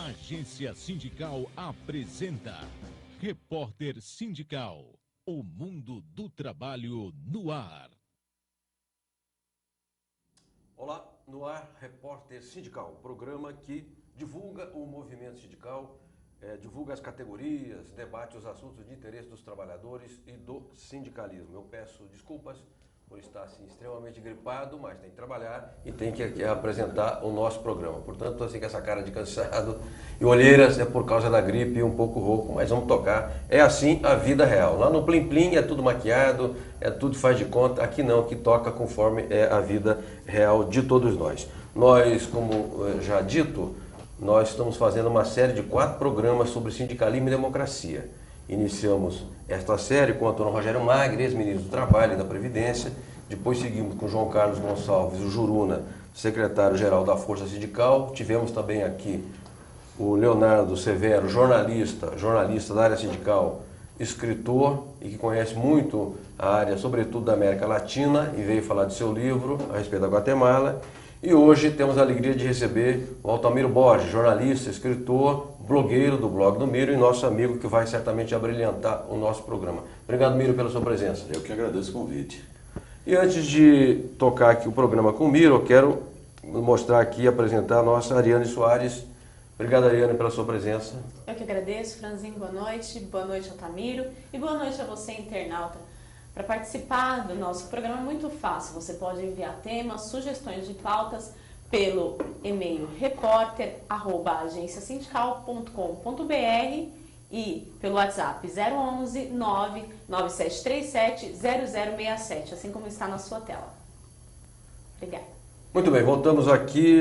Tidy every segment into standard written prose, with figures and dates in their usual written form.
Agência Sindical apresenta Repórter Sindical, o mundo do trabalho no ar. Olá, no ar Repórter Sindical, programa que divulga o movimento sindical, divulga as categorias, debate os assuntos de interesse dos trabalhadores e do sindicalismo. Eu peço desculpas por estar assim, extremamente gripado, mas tem que trabalhar e tem que apresentar o nosso programa. Portanto, estou assim com essa cara de cansado e olheiras é por causa da gripe e um pouco rouco, mas vamos tocar. É assim a vida real. Lá no Plim Plim é tudo maquiado, é tudo faz de conta. Aqui não, aqui toca conforme é a vida real de todos nós. Nós, como já dito, nós estamos fazendo uma série de 4 programas sobre sindicalismo e democracia. Iniciamos esta série com o Antônio Rogério Magre, ex-ministro do Trabalho e da Previdência. Depois seguimos com João Carlos Gonçalves, o Juruna, secretário-geral da Força Sindical. Tivemos também aqui o Leonardo Severo, jornalista da área sindical, escritor e que conhece muito a área, sobretudo da América Latina, e veio falar de seu livro a respeito da Guatemala. E hoje temos a alegria de receber o Altamiro Borges, jornalista, escritor, blogueiro do blog do Miro e nosso amigo que vai certamente abrilhantar o nosso programa. Obrigado, Miro, pela sua presença. Eu que agradeço o convite. E antes de tocar aqui o programa com o Miro, eu quero mostrar aqui e apresentar a nossa Ariane Soares. Obrigado, Ariane, pela sua presença. Eu que agradeço, Franzinho, boa noite, Altamiro, e boa noite a você, internauta. Para participar do nosso programa é muito fácil, você pode enviar temas, sugestões de pautas pelo e-mail repórter@agenciasindical.com.br e pelo WhatsApp 011 99737 0067, assim como está na sua tela. Obrigada. Muito bem, voltamos aqui.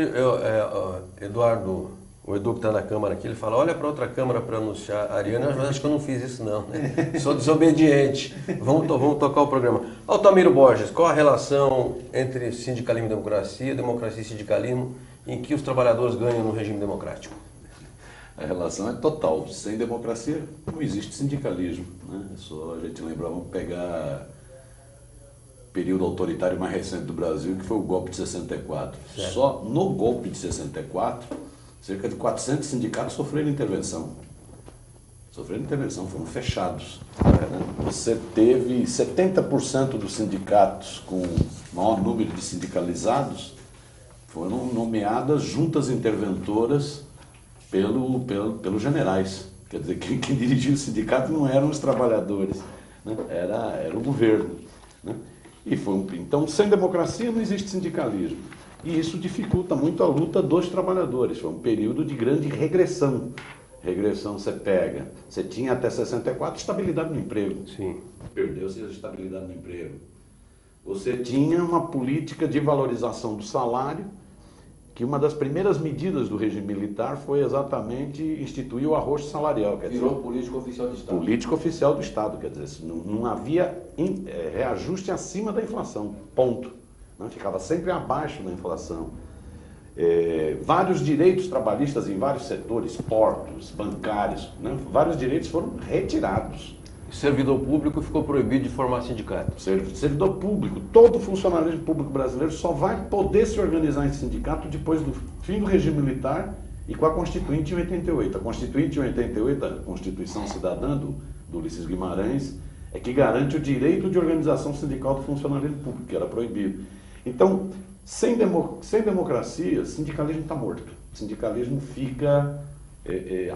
Eduardo, o Edu que está na Câmara aqui, ele fala, olha para outra Câmara para anunciar a Ariane. Eu acho que eu não fiz isso não, né? Sou desobediente. Vamos tocar o programa. Altamiro Borges, qual a relação entre sindicalismo e democracia e sindicalismo, em que os trabalhadores ganham no regime democrático? A relação é total. Sem democracia não existe sindicalismo, né? É só a gente lembrar, vamos pegar o período autoritário mais recente do Brasil, que foi o golpe de 64. Certo. Só no golpe de 64... cerca de 400 sindicatos sofreram intervenção. Foram fechados. Você teve 70% dos sindicatos com maior número de sindicalizados foram nomeadas juntas interventoras pelos generais. Quer dizer, quem dirigia o sindicato não eram os trabalhadores, né? Era o governo, né? Então, sem democracia não existe sindicalismo. E isso dificulta muito a luta dos trabalhadores. Foi um período de grande regressão. Regressão você tinha até 64 estabilidade no emprego. Sim. Perdeu-se a estabilidade no emprego. Você tinha uma política de valorização do salário, que uma das primeiras medidas do regime militar foi exatamente instituir o arrocho salarial. Virou político oficial do Estado. Político oficial do Estado, quer dizer, não havia reajuste acima da inflação, ponto. Não, ficava sempre abaixo da inflação. Vários direitos trabalhistas em vários setores, portos, bancários, né? Vários direitos foram retirados. Servidor público ficou proibido de formar sindicato. Servidor público, todo funcionário público brasileiro só vai poder se organizar em sindicato depois do fim do regime militar e com a Constituinte em 88. A Constituinte em 88, a Constituição Cidadã do Ulisses Guimarães, é que garante o direito de organização sindical do funcionalismo público, que era proibido. Então, sem democracia, sindicalismo está morto. Sindicalismo fica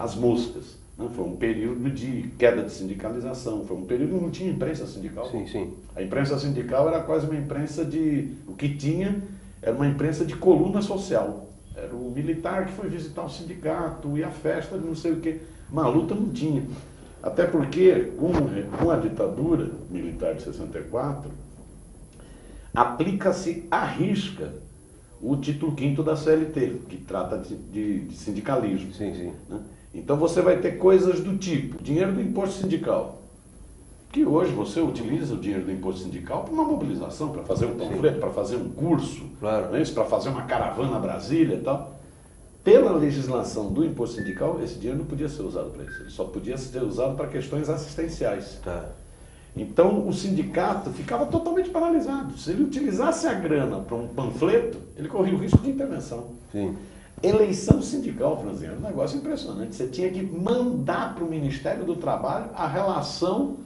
às moscas. Né? Foi um período de queda de sindicalização, foi um período que não tinha imprensa sindical. Sim, sim. A imprensa sindical era quase uma imprensa o que tinha era uma imprensa de coluna social. Era o militar que foi visitar o sindicato, e a festa de não sei o quê. Uma luta não tinha. Até porque, com a ditadura militar de 64, aplica-se à risca o título 5º da CLT, que trata de sindicalismo. Sim, sim. Né? Então você vai ter coisas do tipo, dinheiro do imposto sindical, que hoje você utiliza o dinheiro do imposto sindical para uma mobilização, para fazer um panfleto, para fazer um curso, claro, né? Para fazer uma caravana a Brasília e tal. Pela legislação do imposto sindical, esse dinheiro não podia ser usado para isso, ele só podia ser usado para questões assistenciais. Tá. Então o sindicato ficava totalmente paralisado. Se ele utilizasse a grana para um panfleto, ele corria o risco de intervenção. Sim. Eleição sindical, Franzinho, era um negócio impressionante. Você tinha que mandar para o Ministério do Trabalho a relação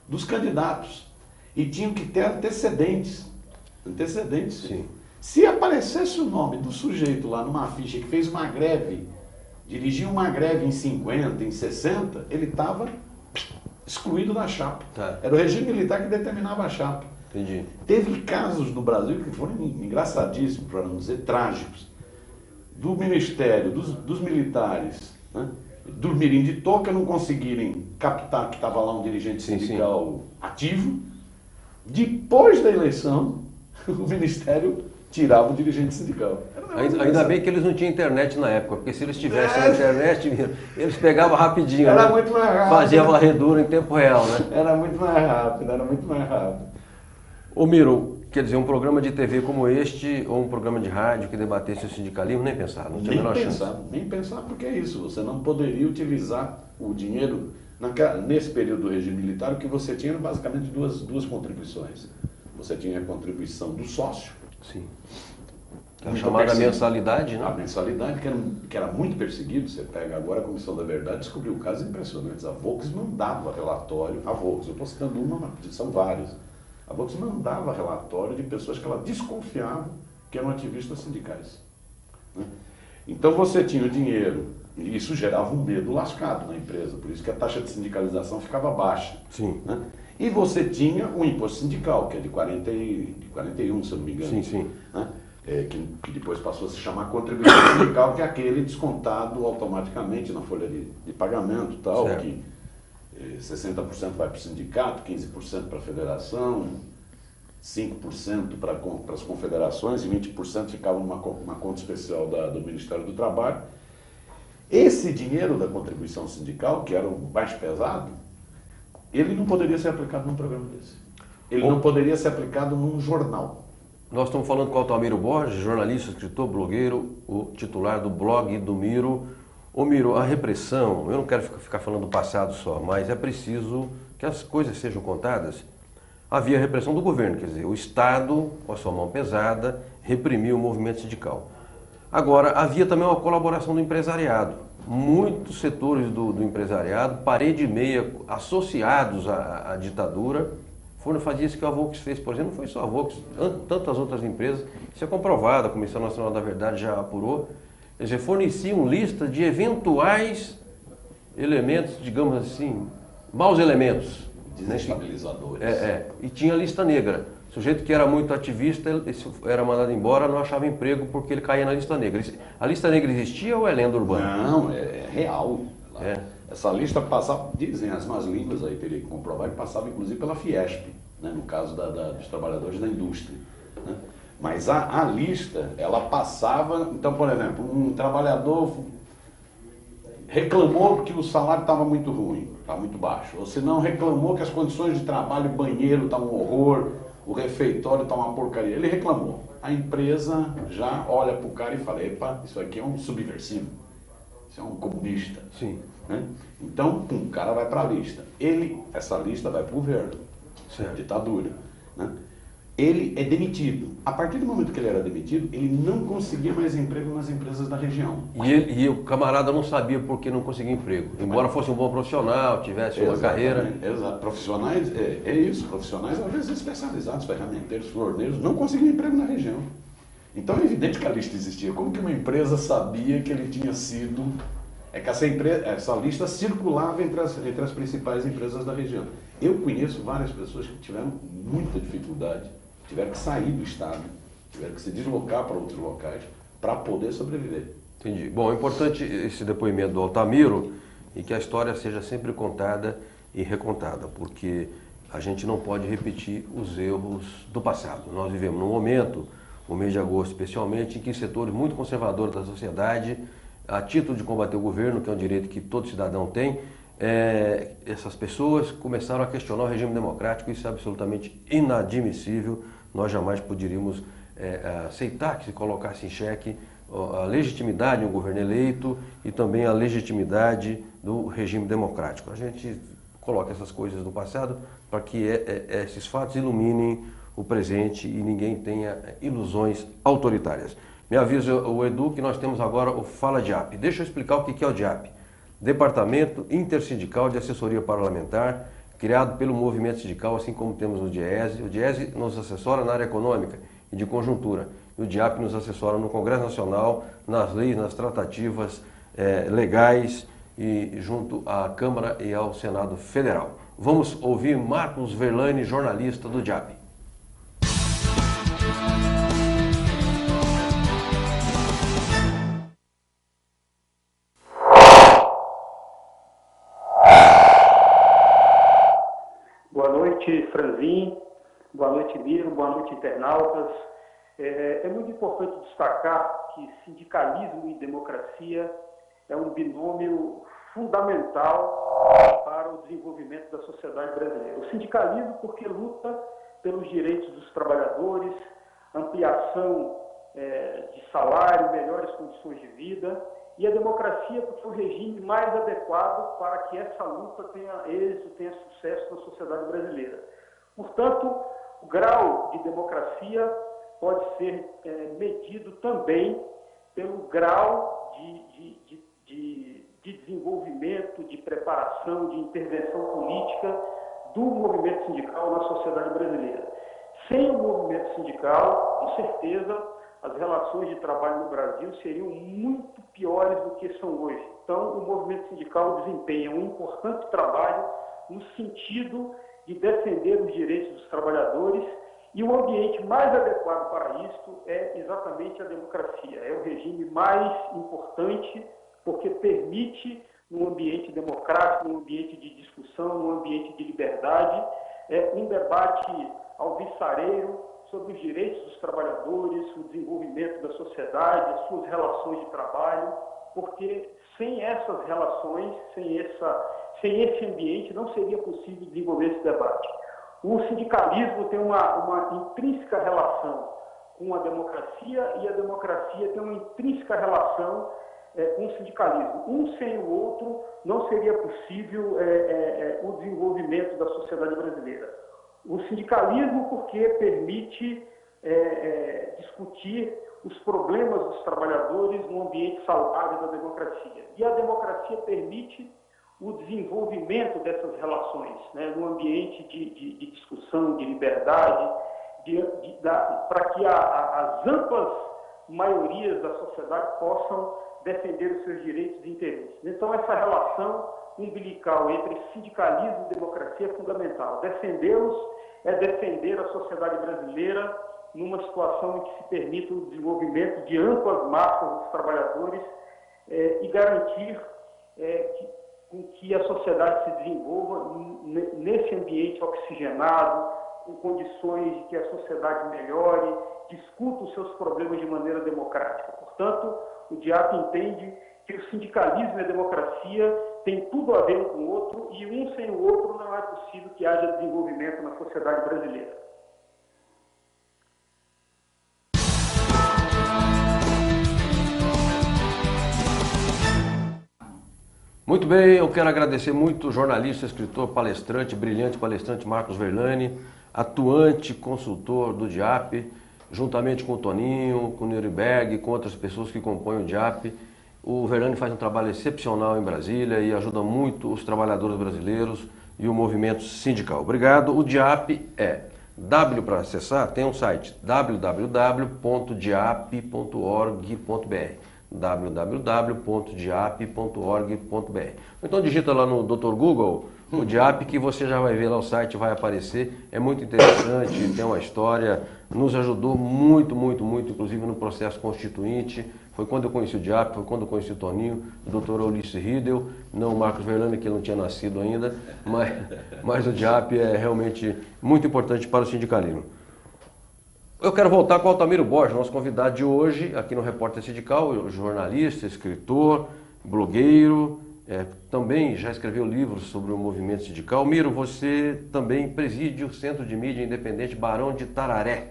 dos candidatos. E tinham que ter antecedentes. Antecedentes. Sim. Se aparecesse o nome do sujeito lá numa ficha que fez uma greve, dirigiu uma greve em 50, em 60, ele estava excluído da chapa. Tá. Era o regime militar que determinava a chapa. Entendi. Teve casos no Brasil que foram engraçadíssimos, para não dizer trágicos, do Ministério, dos militares, né, dormirem de touca, não conseguirem captar que estava lá um dirigente sindical ativo. Depois da eleição, o Ministério tirava o dirigente sindical. Ainda bem que eles não tinham internet na época, porque se eles tivessem a internet, eles pegavam rapidinho. Era né? muito mais rápido. Fazia varredura em tempo real, né? Era muito mais rápido, era muito mais rápido. Ô Miro, quer dizer, um programa de TV como este, ou um programa de rádio que debatesse o sindicalismo, nem pensar, não tinha a menor chance. Nem pensar, porque é isso, você não poderia utilizar o dinheiro nesse período do regime militar. O que você tinha eram basicamente duas contribuições. Você tinha a contribuição do sócio. Sim. A chamada mensalidade, né? A mensalidade, que era muito perseguido. Você pega agora a Comissão da Verdade, descobriu casos impressionantes. A Volks mandava relatório, eu estou citando uma, são vários. A Volks mandava relatório de pessoas que ela desconfiava que eram ativistas sindicais. Né? Então você tinha o dinheiro, e isso gerava um medo lascado na empresa, por isso que a taxa de sindicalização ficava baixa. Sim. Né? E você tinha o imposto sindical, que é de 41, se eu não me engano. Sim, sim. Né? Que depois passou a se chamar contribuição sindical, que é aquele descontado automaticamente na folha de pagamento e tal, certo. que 60% vai para o sindicato, 15% para a federação, 5% para as confederações e 20% ficava numa conta especial do Ministério do Trabalho. Esse dinheiro da contribuição sindical, que era o mais pesado, ele não poderia ser aplicado num programa desse. Ele não poderia ser aplicado num jornal. Nós estamos falando com o Altamiro Borges, jornalista, escritor, blogueiro, o titular do blog do Miro. Ô Miro, a repressão, eu não quero ficar falando do passado só, mas é preciso que as coisas sejam contadas. Havia repressão do governo, quer dizer, o Estado, com a sua mão pesada, reprimiu o movimento sindical. Agora, havia também uma colaboração do empresariado. Muitos setores do empresariado, parede e meia, associados à ditadura, foram fazer isso que a Volks fez, por exemplo. Não foi só a Volks, tantas outras empresas. Isso é comprovado, a Comissão Nacional da Verdade já apurou. Quer dizer, forneciam lista de eventuais elementos, digamos assim, maus elementos. Desestabilizadores. E tinha lista negra. O sujeito que era muito ativista, era mandado embora, não achava emprego porque ele caía na lista negra. A lista negra existia ou é lenda urbana? Não, é real. Essa lista passava, dizem as más línguas, aí teria que comprovar, que passava inclusive pela Fiesp, né, no caso dos trabalhadores da indústria. Né? Mas a lista, ela passava, então, por exemplo, um trabalhador reclamou que o salário estava muito ruim, estava muito baixo, ou se não reclamou que as condições de trabalho, o banheiro está um horror, o refeitório está uma porcaria. Ele reclamou. A empresa já olha para o cara e fala, epa, isso aqui é um subversivo, isso é um comunista. Sim. Né? Então, o cara vai para a lista. Essa lista vai para o governo, ditadura. Né? Ele é demitido. A partir do momento que ele era demitido, ele não conseguia mais emprego nas empresas da região. E o camarada não sabia por que não conseguia emprego. Embora fosse um bom profissional, tivesse uma carreira. Exato. Profissionais, é isso. Profissionais, às vezes especializados, ferramenteiros, florneiros, não conseguiam emprego na região. Então é evidente que a lista existia. Como que uma empresa sabia que ele tinha sido... É que essa lista circulava entre as principais empresas da região. Eu conheço várias pessoas que tiveram muita dificuldade, tiveram que sair do estado, tiveram que se deslocar para outros locais para poder sobreviver. Entendi. Bom, é importante esse depoimento do Altamiro e que a história seja sempre contada e recontada, porque a gente não pode repetir os erros do passado. Nós vivemos num momento, o mês de agosto especialmente, em que setores muito conservadores da sociedade, a título de combater o governo, que é um direito que todo cidadão tem, essas pessoas começaram a questionar o regime democrático. Isso é absolutamente inadmissível. Nós jamais poderíamos aceitar que se colocasse em xeque a legitimidade de um governo eleito e também a legitimidade do regime democrático. A gente coloca essas coisas no passado para que esses fatos iluminem o presente e ninguém tenha ilusões autoritárias. Me avisa o Edu que nós temos agora o Fala DIAP. Deixa eu explicar o que é o DIAP. Departamento Intersindical de Assessoria Parlamentar, criado pelo movimento sindical, assim como temos o DIESE. O DIESE nos assessora na área econômica e de conjuntura. E o DIAP nos assessora no Congresso Nacional, nas leis, nas tratativas legais e junto à Câmara e ao Senado Federal. Vamos ouvir Marcos Verlani, jornalista do DIAP. Boa noite, Franzin. Boa noite, Miro. Boa noite, internautas. É muito importante destacar que sindicalismo e democracia é um binômio fundamental para o desenvolvimento da sociedade brasileira. O sindicalismo porque luta pelos direitos dos trabalhadores, ampliação de salário, melhores condições de vida, e a democracia porque é o regime mais adequado para que essa luta tenha êxito, tenha sucesso na sociedade brasileira. Portanto, o grau de democracia pode ser medido também pelo grau de desenvolvimento, de preparação, de intervenção política do movimento sindical na sociedade brasileira. Sem o movimento sindical, com certeza, as relações de trabalho no Brasil seriam muito piores do que são hoje. Então, o movimento sindical desempenha um importante trabalho no sentido de defender os direitos dos trabalhadores, e o ambiente mais adequado para isso é exatamente a democracia. É o regime mais importante porque permite, num ambiente democrático, num ambiente de discussão, num ambiente de liberdade, um debate alvissareiro sobre os direitos dos trabalhadores, o desenvolvimento da sociedade, as suas relações de trabalho, porque sem essas relações, sem esse ambiente, não seria possível desenvolver esse debate. O sindicalismo tem uma intrínseca relação com a democracia e a democracia tem uma intrínseca relação com o sindicalismo. Um sem o outro não seria possível o desenvolvimento da sociedade brasileira. O sindicalismo porque permite discutir os problemas dos trabalhadores no ambiente saudável da democracia. E a democracia permite o desenvolvimento dessas relações, né, no ambiente de discussão, de liberdade, para que as amplas maiorias da sociedade possam defender os seus direitos e interesses. Então, essa relação umbilical entre sindicalismo e democracia é fundamental. Defendê-los é defender a sociedade brasileira numa situação em que se permita o desenvolvimento de amplas massas dos trabalhadores e garantir que a sociedade se desenvolva nesse ambiente oxigenado, com condições de que a sociedade melhore, discuta os seus problemas de maneira democrática. Portanto, o DIAP entende que o sindicalismo e a democracia têm tudo a ver um com o outro e um sem o outro não é possível que haja desenvolvimento na sociedade brasileira. Muito bem, eu quero agradecer muito o jornalista, escritor, palestrante, brilhante palestrante Marcos Verlani, atuante consultor do DIAP, juntamente com o Toninho, com o Nuremberg, com outras pessoas que compõem o DIAP. O Verlani faz um trabalho excepcional em Brasília e ajuda muito os trabalhadores brasileiros e o movimento sindical. Obrigado. O DIAP para acessar, tem um site www.diap.org.br www.diap.org.br. Então digita lá no Dr. Google o DIAP que você já vai ver lá o site, vai aparecer. É muito interessante, tem uma história, nos ajudou muito, inclusive no processo constituinte. Foi quando eu conheci o DIAP, foi quando eu conheci o Toninho, o Dr. Ulisses Riedel, não o Marcos Verlani, que ele não tinha nascido ainda, mas o DIAP é realmente muito importante para o sindicalismo. Eu quero voltar com o Altamiro Borges, nosso convidado de hoje, aqui no Repórter Sindical, jornalista, escritor, blogueiro, também já escreveu livros sobre o movimento sindical. Miro, você também preside o Centro de Mídia Independente Barão de Tararé.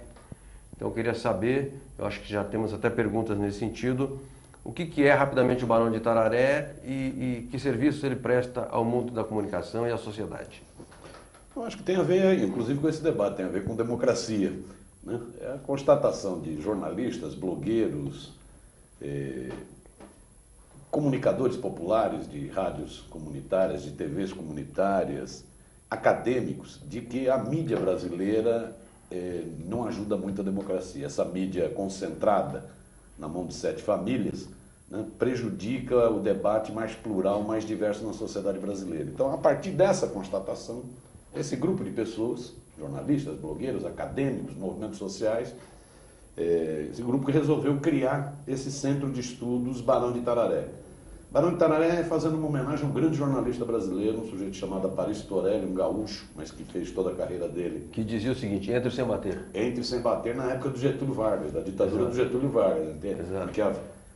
Então eu queria saber, eu acho que já temos até perguntas nesse sentido, o que é rapidamente o Barão de Tararé e que serviços ele presta ao mundo da comunicação e à sociedade? Eu acho que tem a ver, inclusive, com esse debate, tem a ver com democracia. né? É a constatação de jornalistas, blogueiros, comunicadores populares de rádios comunitárias, de TVs comunitárias, acadêmicos, de que a mídia brasileira não ajuda muito a democracia. Essa mídia concentrada na mão de 7 famílias, né, prejudica o debate mais plural, mais diverso na sociedade brasileira. Então, a partir dessa constatação, esse grupo de pessoas, jornalistas, blogueiros, acadêmicos, movimentos sociais, esse grupo que resolveu criar esse centro de estudos Barão de Itararé. Barão de Itararé é fazendo uma homenagem a um grande jornalista brasileiro, um sujeito chamado Aparício Torelli, um gaúcho, mas que fez toda a carreira dele. Que dizia o seguinte: entre sem bater. Entre sem bater, na época do Getúlio Vargas, da ditadura Exato. Do Getúlio Vargas, entende? Exato. Porque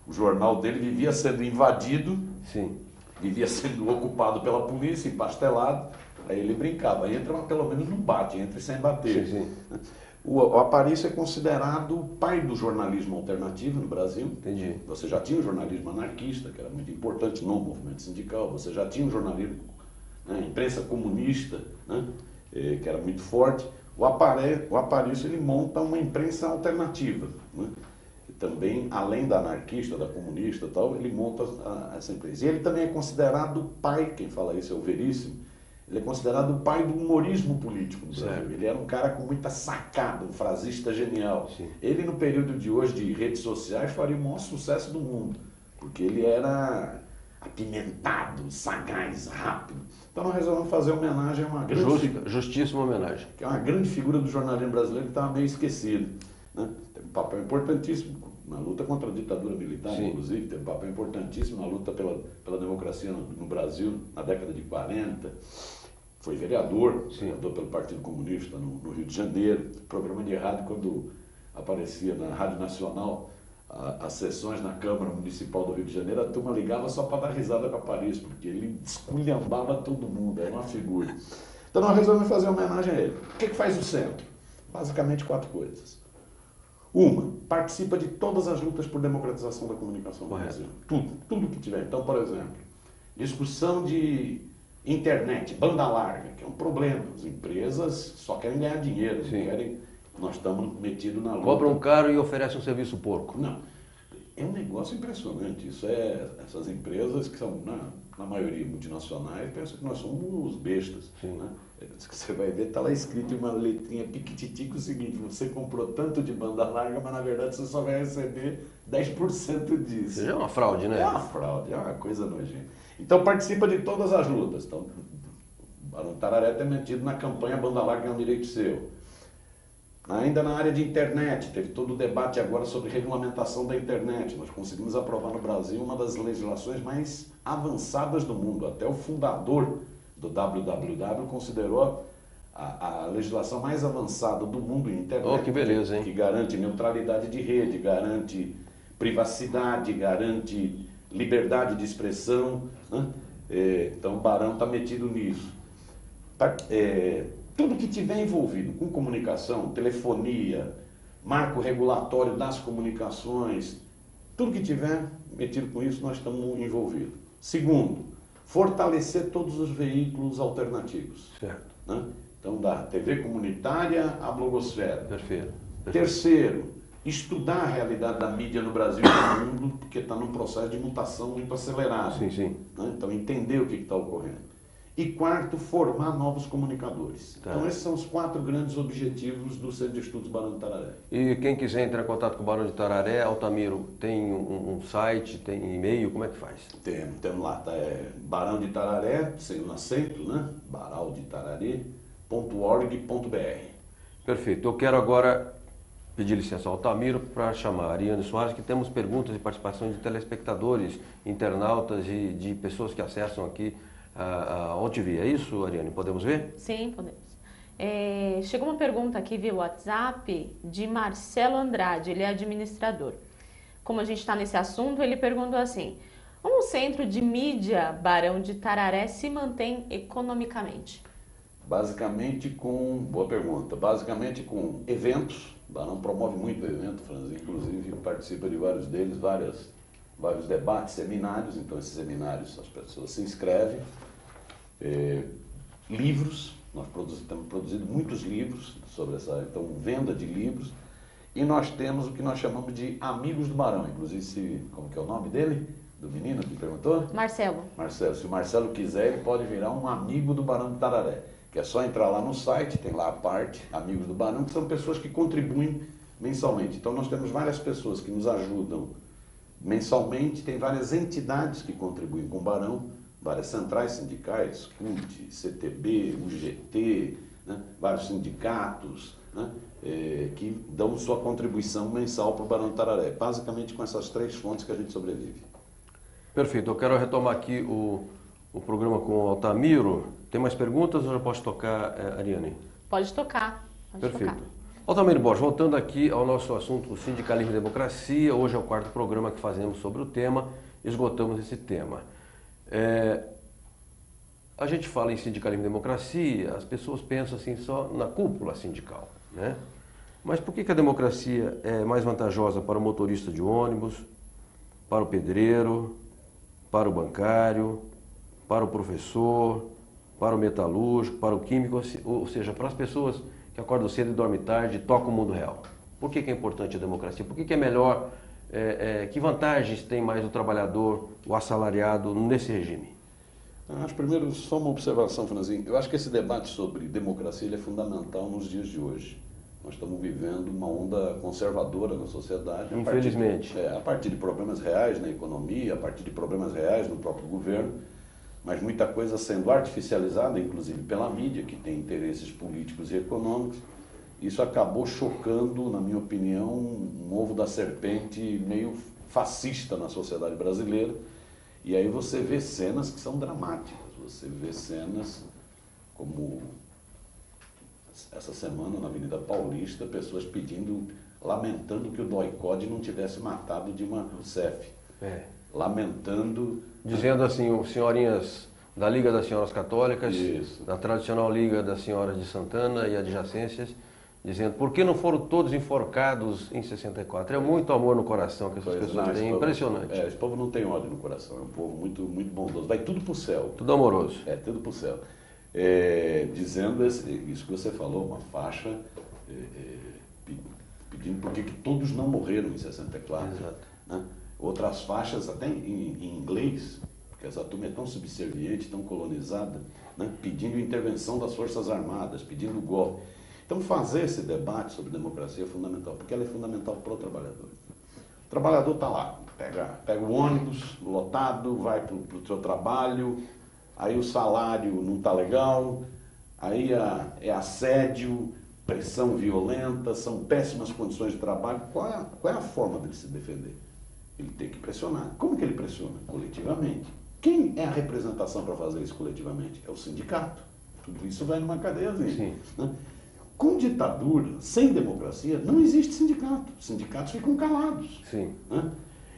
o jornal dele vivia sendo invadido, Sim. vivia sendo ocupado pela polícia, empastelado, aí ele brincava, entra, mas pelo menos não bate, entre sem bater. Sim, sim. O Aparício é considerado o pai do jornalismo alternativo no Brasil. Entendi. Você já tinha o jornalismo anarquista, que era muito importante no movimento sindical, você já tinha o jornalismo, né, imprensa comunista, né, que era muito forte. O Aparício ele monta uma imprensa alternativa, né? E também, além da anarquista, da comunista e tal, ele monta essa imprensa. E ele também é considerado o pai, quem fala isso é o Veríssimo, ele é considerado o pai do humorismo político no Brasil. Certo. Ele era um cara com muita sacada, um frasista genial. Sim. Ele, no período de hoje de redes sociais, faria o maior sucesso do mundo, porque ele era apimentado, sagaz, rápido. Então nós resolvemos fazer homenagem a uma grande justíssima homenagem. Que é uma grande figura do jornalismo brasileiro que estava meio esquecido, né? Tem um papel importantíssimo na luta contra a ditadura militar, Sim. inclusive, tem um papel importantíssimo na luta pela democracia no Brasil, na década de 40. Foi vereador pelo Partido Comunista no Rio de Janeiro. Programa de rádio, quando aparecia na Rádio Nacional as sessões na Câmara Municipal do Rio de Janeiro, a turma ligava só para dar risada com a Aparício, porque ele esculhambava todo mundo, era uma figura. Então nós resolvemos fazer homenagem a ele. O que faz o centro? Basicamente 4 coisas. Uma, participa de todas as lutas por democratização da comunicação no Brasil. Tudo que tiver. Então, por exemplo, discussão de internet, banda larga, que é um problema. As empresas só querem ganhar dinheiro, não querem. Nós estamos metidos na luta. Cobram caro e oferecem um serviço porco. Não. É um negócio impressionante. Isso essas empresas que são, na maioria, multinacionais, pensam que nós somos bestas. Né? Você vai ver, está lá escrito em uma letrinha piquititico o seguinte: você comprou tanto de banda larga, mas na verdade você só vai receber 10% disso. Isso é uma fraude, né? É uma fraude, é uma coisa nojenta. Então participa de todas as lutas. Então, o Barão Tararé está metido na campanha Banda Larga é um Direito Seu. Ainda na área de internet, teve todo o debate agora sobre regulamentação da internet. Nós conseguimos aprovar no Brasil uma das legislações mais avançadas do mundo. Até o fundador do www considerou a legislação mais avançada do mundo em internet. Oh, que beleza, hein? Que garante neutralidade de rede, garante privacidade, garante liberdade de expressão, né? Então o Barão está metido nisso. Tudo que tiver envolvido com comunicação, telefonia, marco regulatório das comunicações, tudo que tiver metido com isso, nós estamos envolvidos. Segundo, fortalecer todos os veículos alternativos. Certo. Né? Então, da TV comunitária à blogosfera. Perfeito. Terceiro, estudar a realidade da mídia no Brasil e no mundo, porque está num processo de mutação muito acelerado. Sim, sim. Né? Então, entender o que está ocorrendo. E quarto, formar novos comunicadores. Tá. Então, esses são os 4 grandes objetivos do Centro de Estudos Barão de Itararé. E quem quiser entrar em contato com o Barão de Itararé, Altamiro, tem um site, tem e-mail, como é que faz? Temos lá, tá, Barão de Itararé, sem um acento, né? baraldetararé.org.br. Perfeito. Eu quero agora pedir licença ao Altamiro para chamar a Ariane Soares, que temos perguntas e participações de telespectadores, internautas e de pessoas que acessam aqui a ONTV. É isso, Ariane? Podemos ver? Sim, podemos. Chegou uma pergunta aqui via WhatsApp de Marcelo Andrade, ele é administrador. Como a gente está nesse assunto, ele perguntou assim: como o centro de mídia Barão de Itararé se mantém economicamente? Basicamente boa pergunta, basicamente com eventos. O Barão promove muito evento, Franz, inclusive participa de vários deles, vários debates, seminários. Então esses seminários as pessoas se inscrevem. Livros, nós temos produzido muitos livros sobre então venda de livros. E nós temos o que nós chamamos de Amigos do Barão. Inclusive, como que é o nome dele? Do menino que perguntou? Marcelo. Marcelo. Se o Marcelo quiser, ele pode virar um amigo do Barão do Tararé. Que é só entrar lá no site, tem lá a parte Amigos do Barão, que são pessoas que contribuem mensalmente. Então nós temos várias pessoas que nos ajudam mensalmente, tem várias entidades que contribuem com o Barão, várias centrais sindicais, CUT, CTB, UGT, né? Vários sindicatos, né? Que dão sua contribuição mensal para o Barão do Tararé. Basicamente com essas 3 fontes que a gente sobrevive. Perfeito. Eu quero retomar aqui o programa com o Altamiro. Tem mais perguntas ou já posso tocar, Ariane? Pode tocar. Perfeito. Altamiro Borges, voltando aqui ao nosso assunto, sindicalismo e democracia. Hoje é o 4º programa que fazemos sobre o tema. Esgotamos esse tema. A gente fala em sindicalismo e democracia, as pessoas pensam assim só na cúpula sindical, né? Mas por que a democracia é mais vantajosa para o motorista de ônibus, para o pedreiro, para o bancário, para o professor, para o metalúrgico, para o químico, ou seja, para as pessoas que acordam cedo e dormem tarde e tocam o mundo real? Por que é importante a democracia? Por que é melhor, que vantagens tem mais o trabalhador, o assalariado nesse regime? Acho primeiro só uma observação, Franzinho. Eu acho que esse debate sobre democracia ele é fundamental nos dias de hoje. Nós estamos vivendo uma onda conservadora na sociedade. Infelizmente. A partir de problemas reais na economia, a partir de problemas reais no próprio governo, mas muita coisa sendo artificializada, inclusive pela mídia, que tem interesses políticos e econômicos. Isso acabou chocando, na minha opinião, um ovo da serpente meio fascista na sociedade brasileira. E aí você vê cenas que são dramáticas. Você vê cenas como essa semana na Avenida Paulista, pessoas lamentando que o Doicode não tivesse matado Dilma Rousseff. Lamentando... Dizendo assim, senhorinhas da Liga das Senhoras Católicas, Isso. da tradicional Liga das Senhoras de Santana e adjacências, dizendo, por que não foram todos enforcados em 64? É muito amor no coração que essas pessoas têm, impressionante. Esse povo não tem ódio no coração, é um povo muito, muito bondoso, vai tudo pro céu. Tudo amoroso. Tudo pro céu. Dizendo isso que você falou, uma faixa pedindo por que todos não morreram em 64. Exato. Né? Outras faixas até em inglês, porque essa turma é tão subserviente, tão colonizada, né? Pedindo intervenção das Forças Armadas, pedindo golpe. Então fazer esse debate sobre democracia é fundamental, porque ela é fundamental para o trabalhador. O trabalhador está lá, pega o ônibus lotado, vai para o seu trabalho, aí o salário não está legal, aí é assédio, pressão violenta, são péssimas condições de trabalho. Qual é a forma dele se defender? Ele tem que pressionar. Como que ele pressiona? Coletivamente. Quem é a representação para fazer isso coletivamente? É o sindicato. Tudo isso vai numa cadeiazinha. Né? Com ditadura, sem democracia, não existe sindicato. Os sindicatos ficam calados. Sim. Né?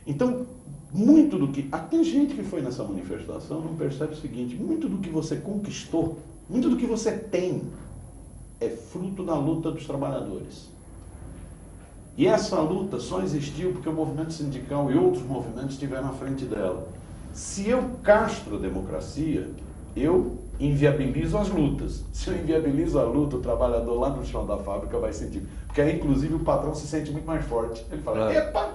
Então, muito do que... Até gente que foi nessa manifestação não percebe o seguinte, muito do que você conquistou, muito do que você tem, é fruto da luta dos trabalhadores. E essa luta só existiu porque o movimento sindical e outros movimentos estiveram à frente dela. Se eu castro a democracia, eu inviabilizo as lutas. Se eu inviabilizo a luta, o trabalhador lá no chão da fábrica vai sentir. Porque aí, inclusive, o patrão se sente muito mais forte. Ele fala, epa,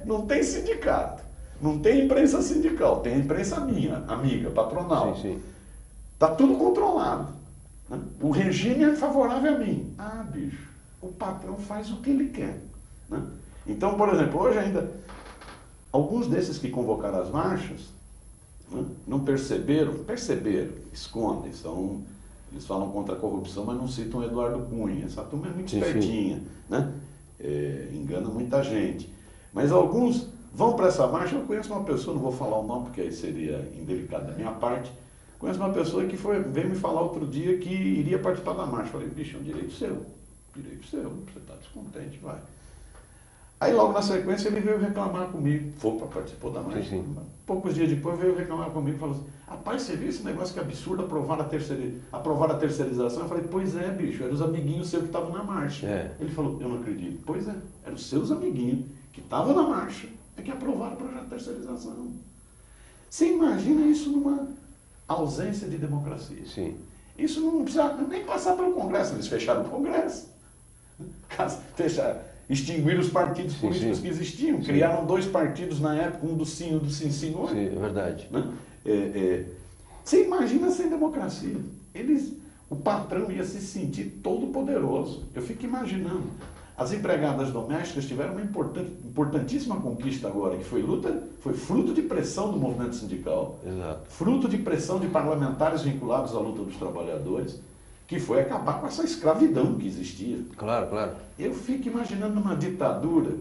não tem sindicato, não tem imprensa sindical, tem a imprensa minha, amiga, patronal. Está tudo controlado. Né? O regime é favorável a mim. Ah, bicho, o patrão faz o que ele quer. Né? Então, por exemplo, hoje ainda, alguns desses que convocaram as marchas, né, não perceberam, escondem, eles falam contra a corrupção, mas não citam Eduardo Cunha. Essa turma é muito espertinha, né? Engana muita gente. Mas alguns vão para essa marcha. Eu conheço uma pessoa, não vou falar o nome porque aí seria indelicado da minha parte, conheço uma pessoa que veio me falar outro dia que iria participar da marcha. Falei, bicho, é um direito seu, você está descontente, vai. Aí logo na sequência ele veio reclamar comigo, participou da marcha, poucos dias depois veio reclamar comigo e falou assim, rapaz, você viu esse negócio que é absurdo, aprovar a terceirização? Eu falei, pois é, bicho, eram os amiguinhos seus que estavam na marcha. Ele falou, eu não acredito. Pois é, eram os seus amiguinhos que estavam na marcha, que aprovaram o projeto de terceirização. Você imagina isso numa ausência de democracia. Isso não precisa nem passar pelo Congresso, eles fecharam o Congresso. extinguiram os partidos políticos sim. que existiam. Sim. Criaram 2 partidos na época, um do sim e um do sim senhor. Sim, é verdade. Né? Você imagina sem democracia. O patrão ia se sentir todo poderoso. Eu fico imaginando. As empregadas domésticas tiveram uma importantíssima conquista agora, que foi fruto de pressão do movimento sindical, Exato. fruto de pressão de parlamentares vinculados à luta dos trabalhadores, que foi acabar com essa escravidão que existia. Claro, claro. Eu fico imaginando numa ditadura,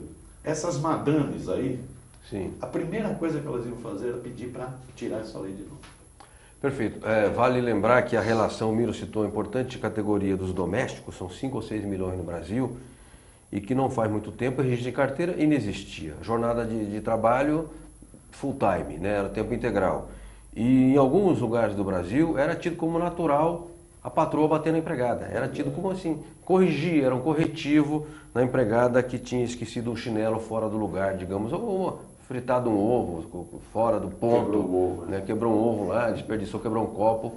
essas madames aí, Sim. a primeira coisa que elas iam fazer era pedir para tirar essa lei de novo. Perfeito. Vale lembrar que a relação, o Miro citou, a importante categoria dos domésticos, são 5 ou 6 milhões no Brasil, e que não faz muito tempo, o registro de carteira inexistia. Jornada de trabalho full time, né? Era tempo integral. E em alguns lugares do Brasil era tido como natural a patroa bater na empregada. Era tido como assim, corrigir, era um corretivo na empregada que tinha esquecido um chinelo fora do lugar, digamos, ou fritado um ovo fora do ponto. Quebrou o ovo. Né? Quebrou um ovo lá, desperdiçou, quebrou um copo.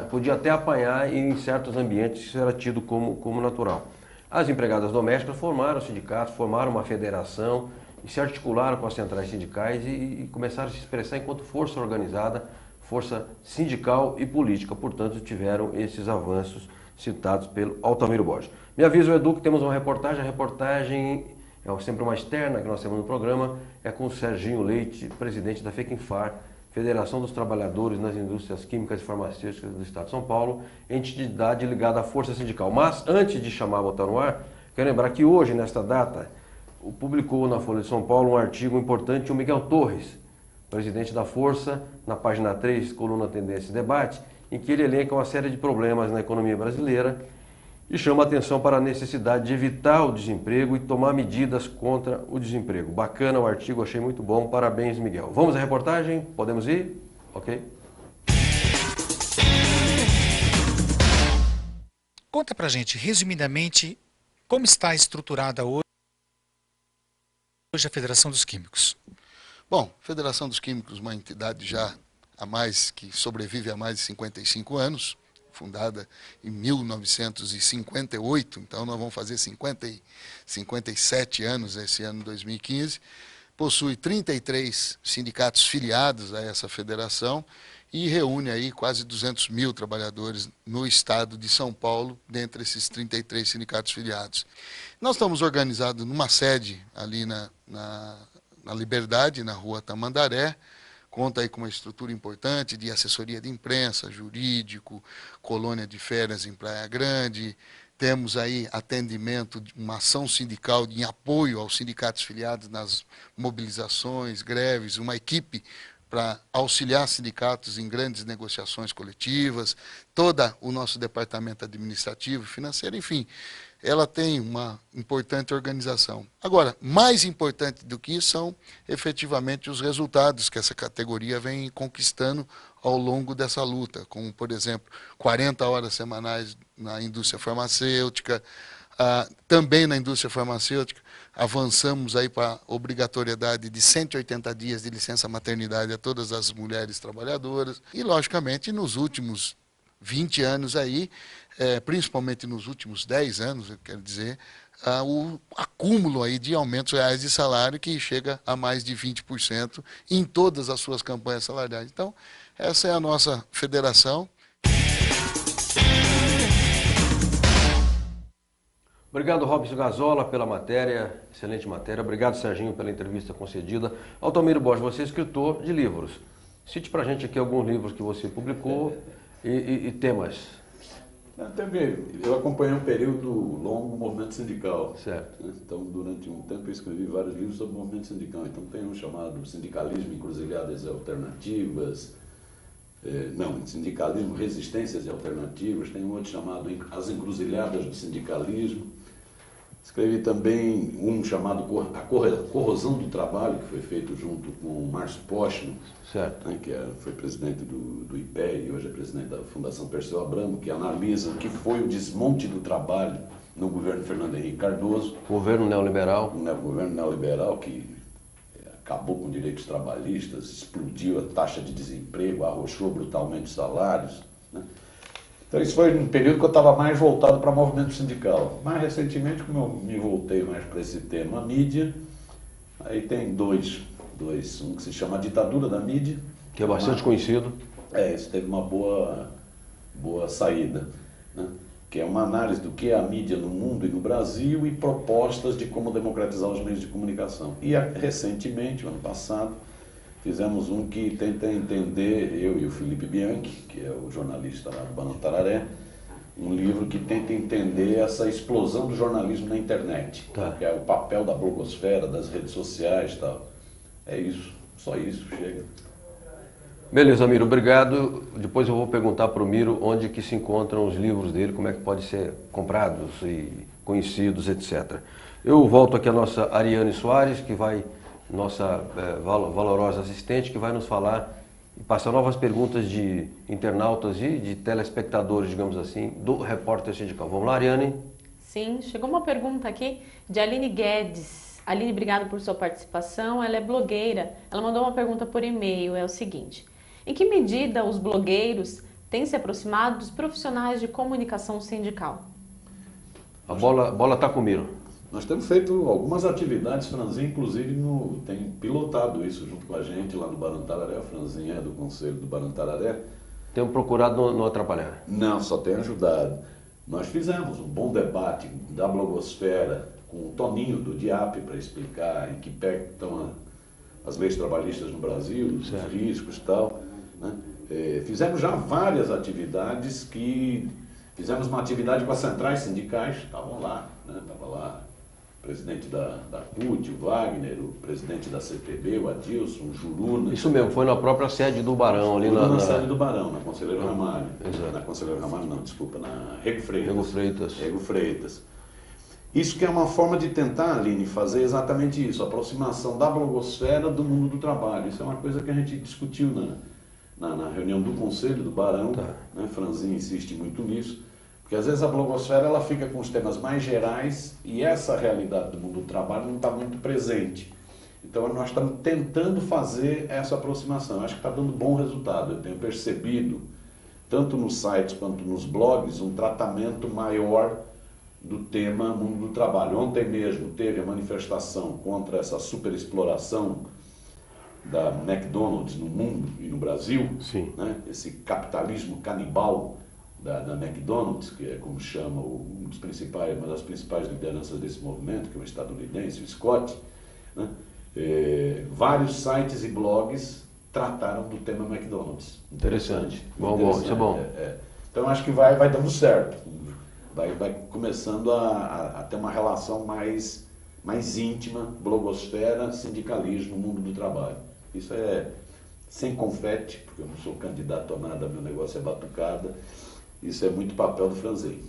Podia até apanhar e em certos ambientes isso era tido como natural. As empregadas domésticas formaram sindicatos, formaram uma federação e se articularam com as centrais sindicais e começaram a se expressar enquanto força organizada, força sindical e política. Portanto, tiveram esses avanços citados pelo Altamiro Borges. Me avisa o Edu que temos uma reportagem. A reportagem é sempre uma externa que nós temos no programa, é com o Serginho Leite, presidente da FECINFAR, Federação dos Trabalhadores nas Indústrias Químicas e Farmacêuticas do Estado de São Paulo, entidade ligada à Força Sindical. Mas, antes de chamar a botar no ar, quero lembrar que hoje, nesta data, publicou na Folha de São Paulo um artigo importante, o Miguel Torres, presidente da Força, na página 3, coluna Tendência e Debate, em que ele elenca uma série de problemas na economia brasileira e chama a atenção para a necessidade de evitar o desemprego e tomar medidas contra o desemprego. Bacana o artigo, achei muito bom. Parabéns, Miguel. Vamos à reportagem? Podemos ir? Ok. Conta pra gente, resumidamente, como está estruturada hoje a Federação dos Químicos. Bom, a Federação dos Químicos, uma entidade já que sobrevive há mais de 55 anos, fundada em 1958, então nós vamos fazer 57 anos esse ano 2015, possui 33 sindicatos filiados a essa federação e reúne aí quase 200 mil trabalhadores no estado de São Paulo, dentre esses 33 sindicatos filiados. Nós estamos organizados numa sede ali na Liberdade, na rua Tamandaré, conta aí com uma estrutura importante de assessoria de imprensa, jurídico, colônia de férias em Praia Grande. Temos aí atendimento, uma ação sindical em apoio aos sindicatos filiados nas mobilizações, greves, uma equipe para auxiliar sindicatos em grandes negociações coletivas, todo o nosso departamento administrativo e financeiro, enfim, ela tem uma importante organização. Agora, mais importante do que isso são efetivamente os resultados que essa categoria vem conquistando ao longo dessa luta, como, por exemplo, 40 horas semanais na indústria farmacêutica. Também na indústria farmacêutica, avançamos aí para a obrigatoriedade de 180 dias de licença maternidade a todas as mulheres trabalhadoras. E, logicamente, nos últimos 20 anos aí, principalmente nos últimos 10 anos, eu quero dizer, o acúmulo aí de aumentos reais de salário que chega a mais de 20% em todas as suas campanhas salariais. Então, essa é a nossa federação. Obrigado, Robson Gazola, pela matéria, excelente matéria. Obrigado, Serginho, pela entrevista concedida. Altamiro Borges, você é escritor de livros. Cite pra gente aqui alguns livros que você publicou e temas. Eu acompanhei um período longo do movimento sindical. Certo. Então, durante um tempo, eu escrevi vários livros sobre o movimento sindical. Então, tem um chamado Sindicalismo, Encruzilhadas e Alternativas. Sindicalismo, Resistências e Alternativas. Tem um outro chamado As Encruzilhadas do Sindicalismo. Escrevi também um chamado A Corrosão do Trabalho, que foi feito junto com o Márcio Postman, que foi presidente do IPE e hoje é presidente da Fundação Perseu Abramo, que analisa o que foi o desmonte do trabalho no governo Fernando Henrique Cardoso. Governo neoliberal. Governo neoliberal que acabou com direitos trabalhistas, explodiu a taxa de desemprego, arrochou brutalmente os salários, né? Então isso foi um período que eu estava mais voltado para movimento sindical. Mais recentemente, como eu me voltei mais para esse tema mídia, aí tem dois, um que se chama A Ditadura da Mídia. Que é bastante conhecido. Isso teve uma boa saída, né? Que é uma análise do que é a mídia no mundo e no Brasil e propostas de como democratizar os meios de comunicação. E recentemente, ano passado, fizemos um que tenta entender, eu e o Felipe Bianchi, que é o jornalista lá do Barantararé, um livro que tenta entender essa explosão do jornalismo na internet, que é o papel da blogosfera, das redes sociais e tal. É isso, só isso, chega. Beleza, Miro, obrigado. Depois eu vou perguntar para o Miro onde que se encontram os livros dele, como é que pode ser comprados e conhecidos, etc. Eu volto aqui a nossa Ariane Soares, que vai, nossa valorosa assistente, que vai nos falar e passar novas perguntas de internautas e de telespectadores, digamos assim, do Repórter Sindical. Vamos lá, Ariane? Sim, chegou uma pergunta aqui de Aline Guedes. Aline, obrigado por sua participação. Ela é blogueira. Ela mandou uma pergunta por e-mail, é o seguinte: em que medida os blogueiros têm se aproximado dos profissionais de comunicação sindical? A bola está com o Miro. Nós temos feito algumas atividades, Franzinho, inclusive tem pilotado isso junto com a gente lá no Barantararé. O Franzinho é do Conselho do Barantararé. Temos procurado não atrapalhar. Não, só tem ajudado. Nós fizemos um bom debate da blogosfera com o Toninho do DIAP para explicar em que pé estão as leis trabalhistas no Brasil, os riscos e tal, né? Fizemos já várias atividades fizemos uma atividade com as centrais sindicais, estavam lá, né? Estava lá o presidente da CUT, o Wagner, o presidente da CPB, o Adilson, o Juruna. Isso mesmo, foi na própria sede do Barão, ali na sede do Barão, na Conselheiro Ramalho. Exato. Na Conselheiro Ramalho não, desculpa, na Rego Freitas. Rego Freitas. Isso que é uma forma de tentar, Aline, fazer exatamente isso, a aproximação da blogosfera do mundo do trabalho. Isso é uma coisa que a gente discutiu na reunião do Conselho do Barão, né? Franzinho insiste muito nisso, porque às vezes a blogosfera ela fica com os temas mais gerais e essa realidade do mundo do trabalho não está muito presente. Então nós estamos tentando fazer essa aproximação. Acho que está dando bom resultado. Eu tenho percebido, tanto nos sites quanto nos blogs, um tratamento maior do tema mundo do trabalho. Ontem mesmo teve a manifestação contra essa superexploração da McDonald's no mundo e no Brasil, né? Esse capitalismo canibal da McDonald's, que é como chama uma das principais lideranças desse movimento, que é o estadunidense, o Scott, né? Vários sites e blogs trataram do tema McDonald's. Interessante. Bom, isso é bom. Então acho que vai dando certo. Vai começando a ter uma relação mais íntima, blogosfera, sindicalismo, mundo do trabalho. Isso é sem confete, porque eu não sou candidato a nada, meu negócio é batucada. Isso é muito papel do Franzinho.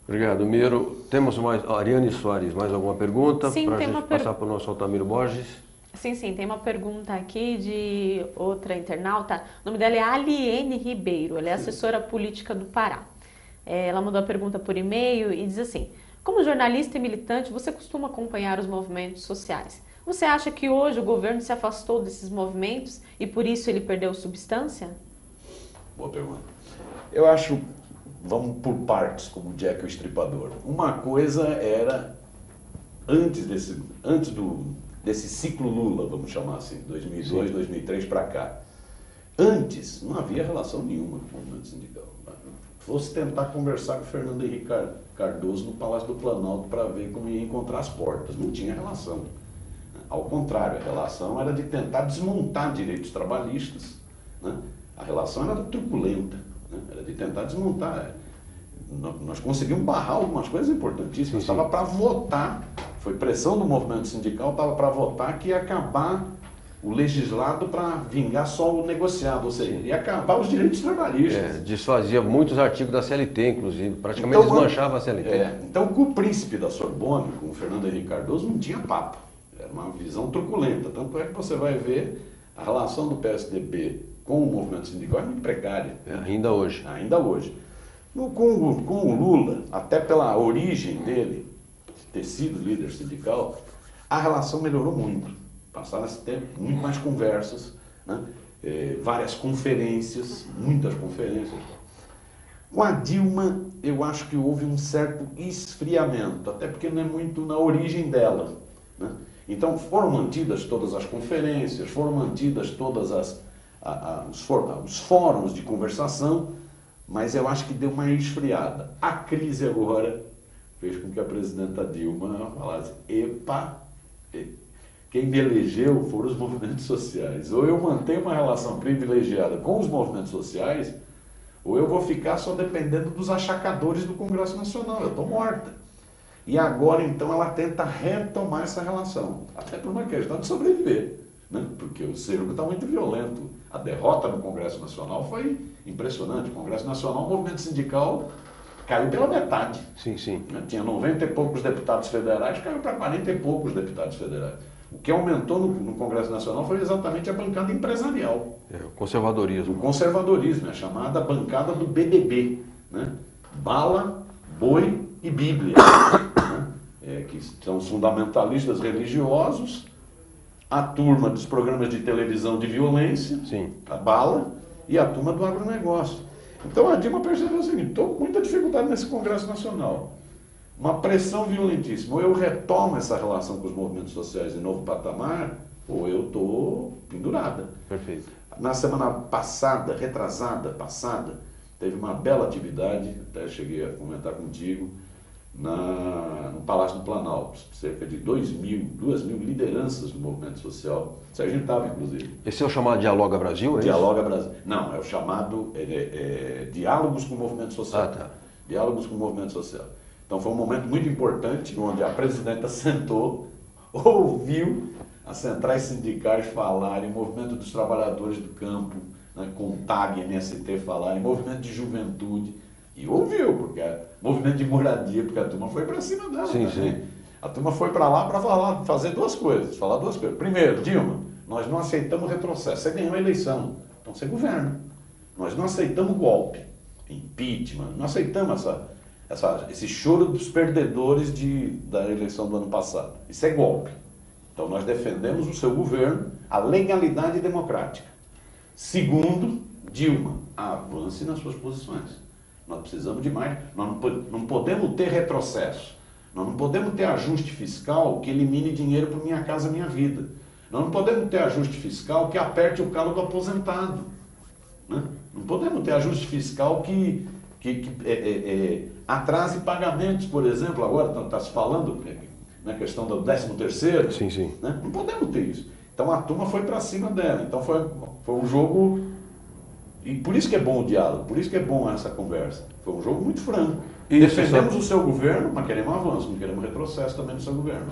Obrigado, Miro. Temos mais, Ariane Soares, mais alguma pergunta? Sim, para a gente passar para o nosso Altamiro Borges. Sim, tem uma pergunta aqui de outra internauta. O nome dela é Aliene Ribeiro, ela é assessora política do Pará. Ela mandou a pergunta por e-mail e diz assim: como jornalista e militante, você costuma acompanhar os movimentos sociais. Você acha que hoje o governo se afastou desses movimentos e por isso ele perdeu substância? Boa pergunta. Eu acho, vamos por partes, como o Jack o Estripador. Uma coisa era, antes desse ciclo Lula, vamos chamar assim, 2002, 2003 para cá. Antes, não havia relação nenhuma com o movimento sindical. Fosse tentar conversar com o Fernando Henrique Cardoso no Palácio do Planalto para ver como ia encontrar as portas. Não tinha relação. Ao contrário, a relação era de tentar desmontar direitos trabalhistas, né? A relação era truculenta, né? Era de tentar desmontar. Nós conseguimos barrar algumas coisas importantíssimas. Estava para votar, foi pressão do movimento sindical, estava para votar que ia acabar o legislado para vingar só o negociado, ou seja, ia acabar os direitos trabalhistas. Desfazia muitos artigos da CLT, inclusive, praticamente desmanchava a CLT. Então, com o príncipe da Sorbonne, com o Fernando Henrique Cardoso, não tinha papo. Era uma visão truculenta. Tanto é que você vai ver a relação do PSDB com o movimento sindical é muito precária. Ainda hoje. Ainda hoje. Com o Lula, até pela origem dele, ter sido líder sindical, a relação melhorou muito. Passaram a ter muito mais conversas, né? Várias conferências, muitas conferências. Com a Dilma, eu acho que houve um certo esfriamento, até porque não é muito na origem dela, né? Então foram mantidas todas as conferências, foram mantidas todas os fóruns de conversação, mas eu acho que deu uma esfriada. A crise agora fez com que a presidenta Dilma falasse: epa, quem me elegeu foram os movimentos sociais. Ou eu mantenho uma relação privilegiada com os movimentos sociais, ou eu vou ficar só dependendo dos achacadores do Congresso Nacional. Eu estou morta. E agora, então, ela tenta retomar essa relação, até por uma questão de sobreviver, né? Porque o cerco está muito violento. A derrota no Congresso Nacional foi impressionante. O Congresso Nacional, o movimento sindical caiu pela metade. Sim, sim. Tinha 90 e poucos deputados federais, caiu para 40 e poucos deputados federais. O que aumentou no Congresso Nacional foi exatamente a bancada empresarial. O conservadorismo. O conservadorismo, a chamada bancada do BBB, né? Bala, boi e Bíblia, né? Que são os fundamentalistas religiosos, a turma dos programas de televisão de violência, sim, a bala, e a turma do agronegócio. Então a Dilma percebeu o seguinte: estou com muita dificuldade nesse Congresso Nacional. Uma pressão violentíssima. Ou eu retomo essa relação com os movimentos sociais em novo patamar, ou eu estou pendurada. Perfeito. Na semana passada, passada, teve uma bela atividade, até cheguei a comentar contigo, no Palácio do Planalto. Cerca de 2.000 lideranças do movimento social. Serginho estava, inclusive. Esse é o chamado Dialoga Brasil? Dialoga Brasil. Não, é o chamado Diálogos com o Movimento Social. Ah, tá. Diálogos com o Movimento Social. Então foi um momento muito importante, onde a presidenta sentou, ouviu as centrais sindicais falarem, o movimento dos trabalhadores do campo, né, CONTAG, MST falarem, movimento de juventude, e ouviu, porque movimento de moradia, porque a turma foi para cima dela. Sim, também. sim. A turma foi para lá para falar duas coisas. Primeiro, Dilma, nós não aceitamos retrocesso. Você ganhou a eleição, então você governa. Nós não aceitamos golpe, impeachment, não aceitamos esse choro dos perdedores da eleição do ano passado. Isso é golpe. Então nós defendemos o seu governo, a legalidade democrática. Segundo, Dilma, avance nas suas posições. Nós precisamos de mais. Nós não podemos ter retrocesso. Nós não podemos ter ajuste fiscal que elimine dinheiro para Minha Casa Minha Vida. Nós não podemos ter ajuste fiscal que aperte o calo do aposentado, né? Não podemos ter ajuste fiscal que atrase pagamentos, por exemplo. Agora está se falando na questão do 13º. Sim, sim. Né? Não podemos ter isso. Então a turma foi para cima dela. Então foi um jogo... E por isso que é bom o diálogo, por isso que é bom essa conversa. Foi um jogo muito franco. Defendemos o seu governo, mas queremos avanço, não queremos retrocesso também no seu governo.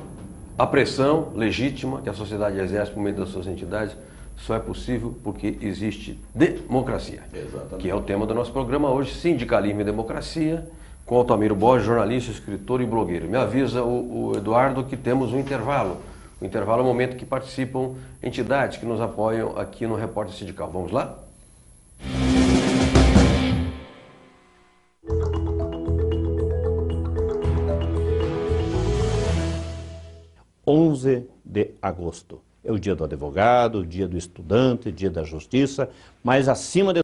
A pressão legítima que a sociedade exerce por meio das suas entidades só é possível porque existe democracia. Exatamente. Que é o tema do nosso programa hoje, Sindicalismo e Democracia, com Altamiro Borges, jornalista, escritor e blogueiro. Me avisa o Eduardo que temos um intervalo. O intervalo é o momento que participam entidades que nos apoiam aqui no Repórter Sindical. Vamos lá? de agosto. É o dia do advogado, o dia do estudante, o dia da justiça, mas acima de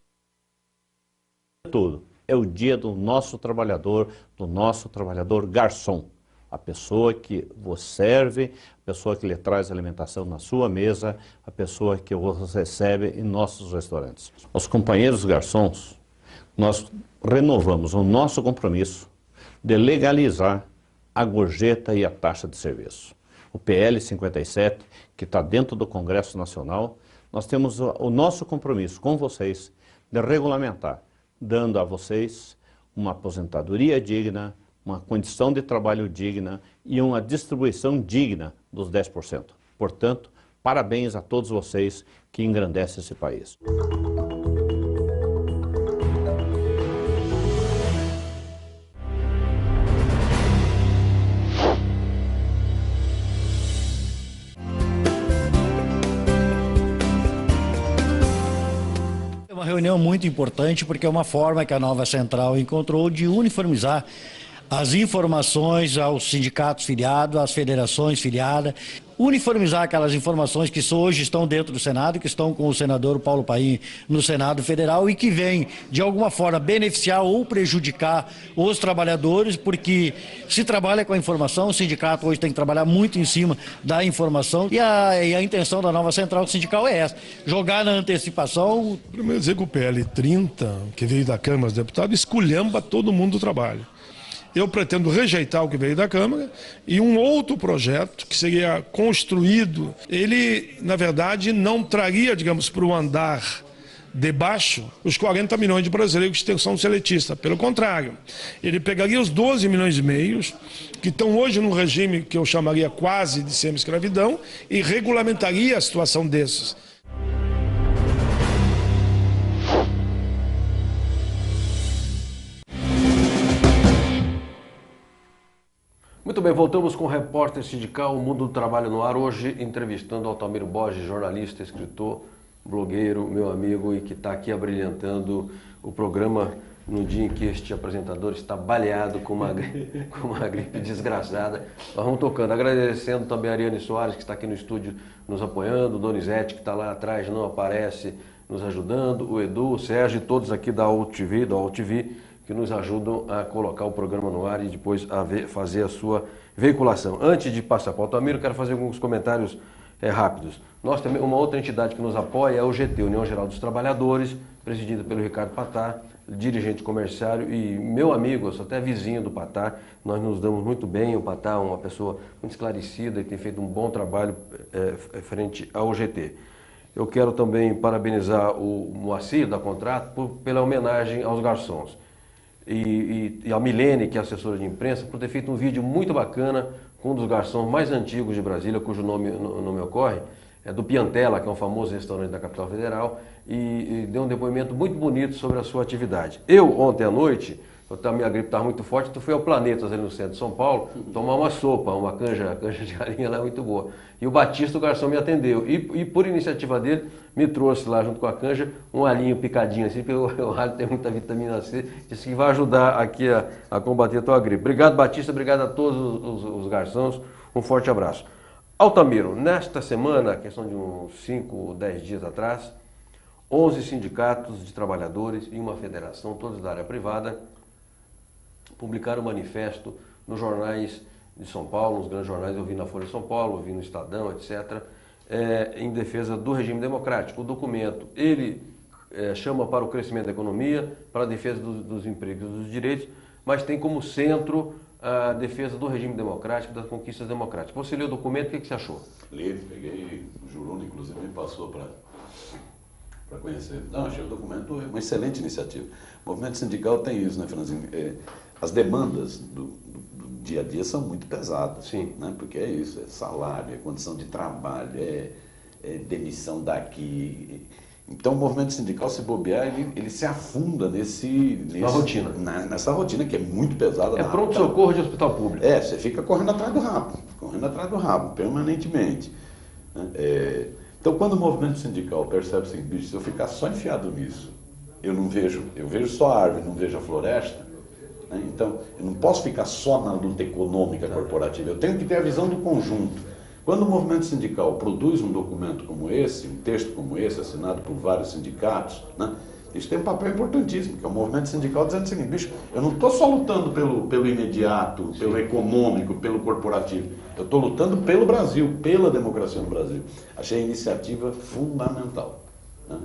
tudo, é o dia do nosso trabalhador garçom. A pessoa que vos serve, a pessoa que lhe traz alimentação na sua mesa, a pessoa que vos recebe em nossos restaurantes. Os companheiros garçons, nós renovamos o nosso compromisso de legalizar a gorjeta e a taxa de serviço. O PL 57, que está dentro do Congresso Nacional, nós temos o nosso compromisso com vocês de regulamentar, dando a vocês uma aposentadoria digna, uma condição de trabalho digna e uma distribuição digna dos 10%. Portanto, parabéns a todos vocês que engrandecem esse país. Uma reunião muito importante porque é uma forma que a nova central encontrou de uniformizar as informações aos sindicatos filiados, às federações filiadas, uniformizar aquelas informações que hoje estão dentro do Senado, que estão com o senador Paulo Paim no Senado Federal e que vêm, de alguma forma, beneficiar ou prejudicar os trabalhadores, porque se trabalha com a informação, o sindicato hoje tem que trabalhar muito em cima da informação e a intenção da nova central sindical é essa, jogar na antecipação. Primeiro dizer que o PL 30, que veio da Câmara dos Deputados, esculhamba todo mundo do trabalho. Eu pretendo rejeitar o que veio da Câmara e um outro projeto que seria construído, ele, na verdade, não traria, digamos, para o andar de baixo os 40 milhões de brasileiros que são seletistas. Pelo contrário, ele pegaria os 12 milhões e meio que estão hoje num regime que eu chamaria quase de semi-escravidão e regulamentaria a situação desses. Muito bem, voltamos com o Repórter Sindical, o Mundo do Trabalho no Ar, hoje entrevistando Altamiro Borges, jornalista, escritor, blogueiro, meu amigo, e que está aqui abrilhantando o programa no dia em que este apresentador está baleado com uma gripe desgraçada. Nós vamos tocando, agradecendo também a Ariane Soares, que está aqui no estúdio nos apoiando, Donizete, que está lá atrás, não aparece, nos ajudando, o Edu, o Sérgio e todos aqui da UltV, que nos ajudam a colocar o programa no ar e depois a fazer a sua veiculação. Antes de passar para o Altamiro, quero fazer alguns comentários rápidos. Nós também, uma outra entidade que nos apoia é o GT, União Geral dos Trabalhadores, presidida pelo Ricardo Patá, dirigente comerciário e meu amigo, eu sou até vizinho do Patá, nós nos damos muito bem, o Patá é uma pessoa muito esclarecida e tem feito um bom trabalho frente ao GT. Eu quero também parabenizar o Moacir da Contrato pela homenagem aos garçons. E a Milene, que é assessora de imprensa, por ter feito um vídeo muito bacana com um dos garçons mais antigos de Brasília, cujo nome não me ocorre, é do Piantella, que é um famoso restaurante da capital federal, e deu um depoimento muito bonito sobre a sua atividade. Eu, ontem à noite, a minha gripe estava muito forte, então fui ao Planetas, ali no centro de São Paulo, tomar uma sopa, uma canja de galinha lá muito boa. E o Batista, o garçom, me atendeu. E por iniciativa dele, me trouxe lá junto com a canja um alhinho picadinho assim, porque o alho tem muita vitamina C, disse que vai ajudar aqui a combater a tua gripe. Obrigado, Batista, obrigado a todos os garçons, um forte abraço. Altamiro, nesta semana, questão de uns 5 ou 10 dias atrás, 11 sindicatos de trabalhadores e uma federação, todos da área privada, publicaram um manifesto nos jornais de São Paulo, nos grandes jornais, eu vi na Folha de São Paulo, eu vi no Estadão, etc., em defesa do regime democrático. O documento, ele chama para o crescimento da economia, para a defesa dos empregos e dos direitos, mas tem como centro a defesa do regime democrático, das conquistas democráticas. Você leu o documento, o que você achou? Li, peguei, o Juruna, inclusive, me passou para conhecer. Não, achei o documento uma excelente iniciativa. O movimento sindical tem isso, né, Franzinho? As demandas do dia a dia são muito pesadas. Sim. Né? Porque é isso, é salário, é condição de trabalho, é demissão daqui. Então o movimento sindical, se bobear, ele se afunda na rotina. Nessa rotina que é muito pesada. É pronto-socorro de hospital público. Você fica correndo atrás do rabo, permanentemente. Então quando o movimento sindical percebe assim, bicho, se eu ficar só enfiado nisso, eu vejo só a árvore, não vejo a floresta, né? Então eu não posso ficar só na luta econômica corporativa, eu tenho que ter a visão do conjunto. Quando o movimento sindical produz um documento como esse, um texto como esse, assinado por vários sindicatos, né, isso tem um papel importantíssimo, que é o movimento sindical dizendo o seguinte, bicho, eu não estou só lutando pelo imediato, pelo econômico, pelo corporativo, eu estou lutando pelo Brasil, pela democracia no Brasil. Achei a iniciativa fundamental. Né?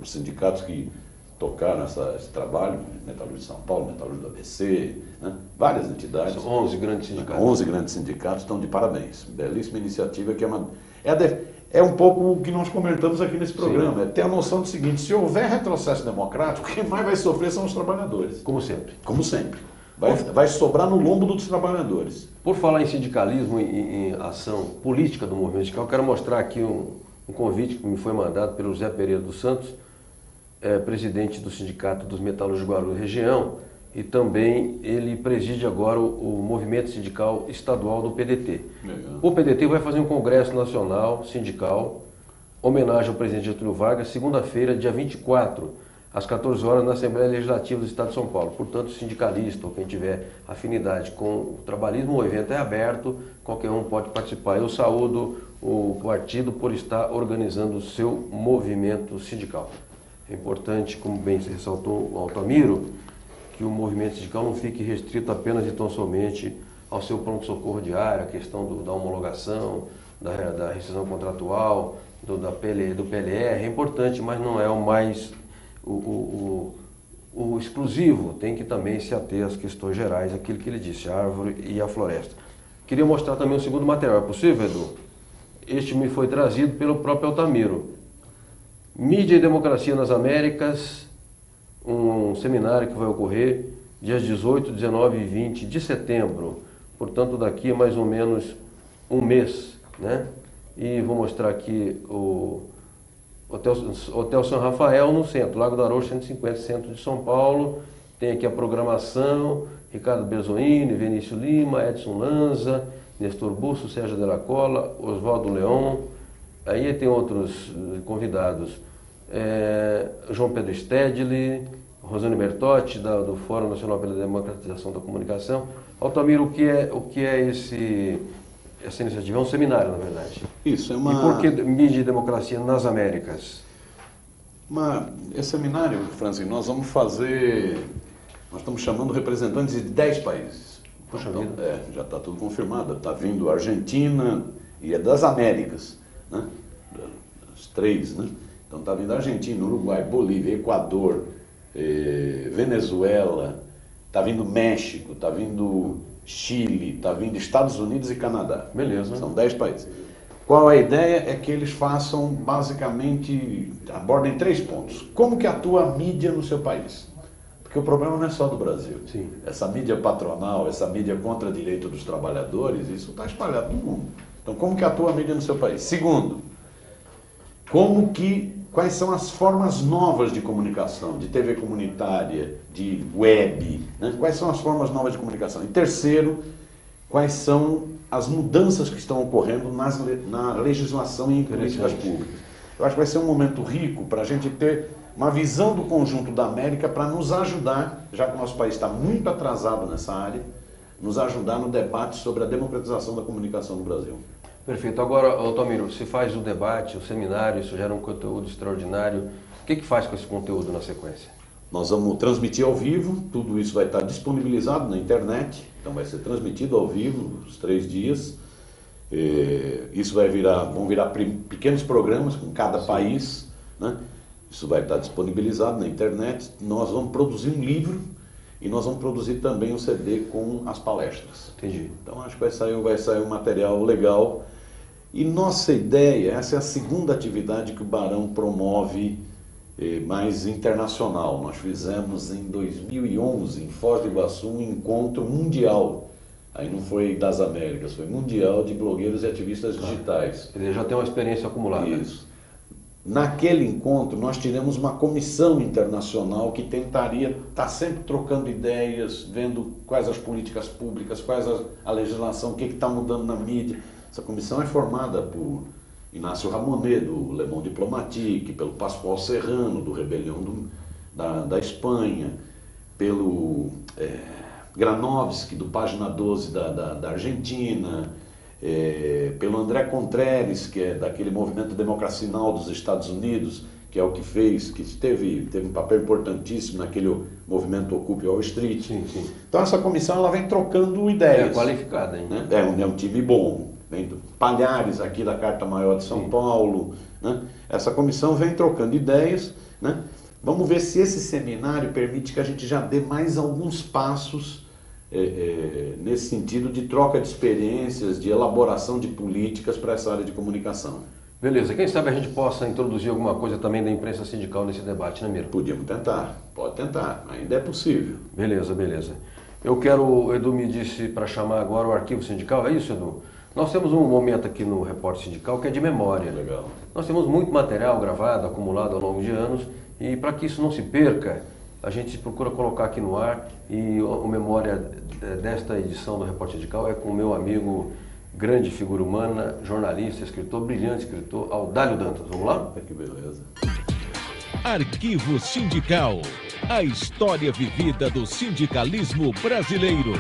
Os sindicatos que tocaram esse trabalho, Metalúrgico de São Paulo, Metalúrgico do ABC, né? Várias entidades. 11 grandes sindicatos. 11 grandes sindicatos estão de parabéns. Belíssima iniciativa que é um pouco o que nós comentamos aqui nesse programa. Sim. É ter a noção do seguinte, se houver retrocesso democrático, quem mais vai sofrer são os trabalhadores. Como sempre. Como sempre. Vai sobrar no lombo dos trabalhadores. Por falar em sindicalismo e em ação política do movimento sindical, eu quero mostrar aqui um convite que me foi mandado pelo José Pereira dos Santos, presidente do Sindicato dos Metalúrgicos de Guarulhos Região, e também ele preside agora o movimento sindical estadual do PDT. Legal. O PDT vai fazer um congresso nacional sindical, homenagem ao presidente Getúlio Vargas, segunda-feira, dia 24, às 14 horas, na Assembleia Legislativa do Estado de São Paulo. Portanto, sindicalista ou quem tiver afinidade com o trabalhismo, o evento é aberto, qualquer um pode participar. Eu saúdo o partido por estar organizando o seu movimento sindical. É importante, como bem se ressaltou o Altamiro, que o movimento sindical não fique restrito apenas e tão somente ao seu pronto-socorro diário, a questão da homologação, da rescisão contratual, do PLR, é importante, mas não é o mais o exclusivo. Tem que também se ater às questões gerais, aquilo que ele disse, a árvore e a floresta. Queria mostrar também o segundo material, é possível, Edu? Este me foi trazido pelo próprio Altamiro. Mídia e Democracia nas Américas, um seminário que vai ocorrer dias 18, 19 e 20 de setembro, portanto daqui a mais ou menos um mês, né? E vou mostrar aqui o Hotel São Rafael no centro, Lago da Arocha 150, centro de São Paulo. Tem aqui a programação, Ricardo Berzoini, Vinícius Lima, Edson Lanza, Nestor Busso, Sérgio Della Cola, Oswaldo Leon. Aí tem outros convidados, João Pedro Stedley, Rosane Bertotti, do Fórum Nacional pela Democratização da Comunicação. Altamiro, o que é essa iniciativa? É um seminário, na verdade. Isso, é uma... E por que Mídia e Democracia nas Américas? Esse seminário, Franzinho, nós vamos fazer... Nós estamos chamando representantes de 10 países. Poxa então, vida. Já está tudo confirmado. Está vindo Argentina e é das Américas, né? As 3, né? Então está vindo Argentina, Uruguai, Bolívia, Equador, Venezuela, está vindo México, está vindo Chile, está vindo Estados Unidos e Canadá. Beleza. São 10 países. Qual a ideia? É que eles façam, basicamente, abordem 3 pontos. Como que atua a mídia no seu país? Porque o problema não é só do Brasil. Sim. Essa mídia patronal, essa mídia contra o direito dos trabalhadores, isso está espalhado no mundo. Então, como que atua a mídia no seu país? Segundo, quais são as formas novas de comunicação, de TV comunitária, de web, né? Quais são as formas novas de comunicação? E terceiro, quais são as mudanças que estão ocorrendo na legislação e em políticas públicas. Eu acho que vai ser um momento rico para a gente ter uma visão do conjunto da América para nos ajudar, já que o nosso país está muito atrasado nessa área, nos ajudar no debate sobre a democratização da comunicação no Brasil. Perfeito. Agora, Altamiro, se faz o debate, o seminário, isso gera um conteúdo extraordinário. O que faz com esse conteúdo na sequência? Nós vamos transmitir ao vivo, tudo isso vai estar disponibilizado na internet, então vai ser transmitido ao vivo os 3 dias. Isso vão virar pequenos programas com cada país, né? Isso vai estar disponibilizado na internet. Nós vamos produzir um livro e nós vamos produzir também um CD com as palestras. Entendi. Então acho que vai sair um material legal. E nossa ideia, essa é a segunda atividade que o Barão promove mais internacional. Nós fizemos em 2011, em Foz do Iguaçu, um encontro mundial. Aí não foi das Américas, foi mundial de blogueiros e ativistas digitais. Ele já tem uma experiência acumulada. Isso. Naquele encontro, nós tivemos uma comissão internacional que tentaria estar sempre trocando ideias, vendo quais as políticas públicas, quais a legislação, o que está mudando na mídia. Essa comissão é formada por Inácio Ramonet, do Le Monde Diplomatique, pelo Pascoal Serrano, do Rebelião da Espanha, pelo Granovski, do Página 12 da Argentina, pelo André Contreras, que é daquele movimento democracinal dos Estados Unidos, que é o que teve um papel importantíssimo naquele movimento Occupy Wall Street. Sim, sim. Então essa comissão ela vem trocando ideias. Qualificada, hein? Né? É um time bom. Vem do Palhares, aqui da Carta Maior de São Paulo. Né? Essa comissão vem trocando ideias. Né? Vamos ver se esse seminário permite que a gente já dê mais alguns passos nesse sentido de troca de experiências, de elaboração de políticas para essa área de comunicação. Beleza. Quem sabe a gente possa introduzir alguma coisa também da imprensa sindical nesse debate, né, Miro? Podíamos tentar. Pode tentar. Ainda é possível. Beleza, beleza. O Edu me disse para chamar agora o arquivo sindical. É isso, Edu? Nós temos um momento aqui no Repórter Sindical que é de memória. Legal. Nós temos muito material gravado, acumulado ao longo de anos, e para que isso não se perca, a gente procura colocar aqui no ar, e a memória desta edição do Repórter Sindical é com o meu amigo, grande figura humana, jornalista, escritor, brilhante escritor, Audálio Dantas. Vamos lá? Que beleza. Arquivo Sindical. A história vivida do sindicalismo brasileiro.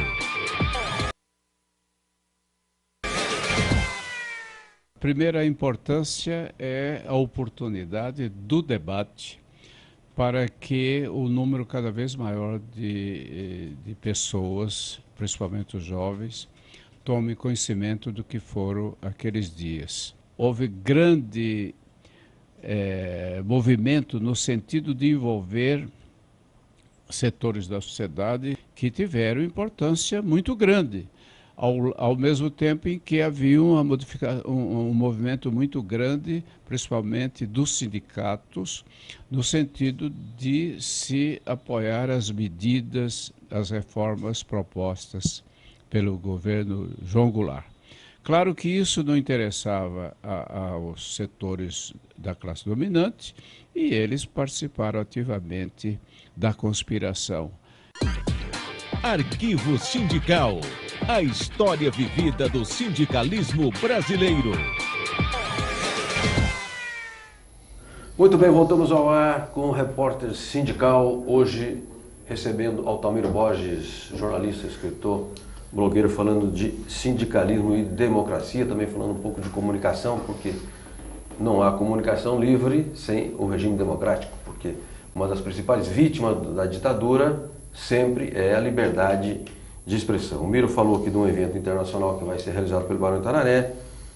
Primeira importância é a oportunidade do debate para que o número cada vez maior de pessoas, principalmente os jovens, tome conhecimento do que foram aqueles dias. Houve grande movimento no sentido de envolver setores da sociedade que tiveram importância muito grande, ao mesmo tempo em que havia um movimento muito grande, principalmente dos sindicatos, no sentido de se apoiar as medidas, as reformas propostas pelo governo João Goulart. Claro que isso não interessava aos setores da classe dominante e eles participaram ativamente da conspiração. Arquivo Sindical. A história vivida do sindicalismo brasileiro. Muito bem, voltamos ao ar com o Repórter Sindical. Hoje recebendo Altamiro Borges, jornalista, escritor, blogueiro, falando de sindicalismo e democracia, também falando um pouco de comunicação, porque não há comunicação livre sem o regime democrático, porque uma das principais vítimas da ditadura sempre é a liberdade de expressão. O Miro falou aqui de um evento internacional que vai ser realizado pelo Barão de Tararé,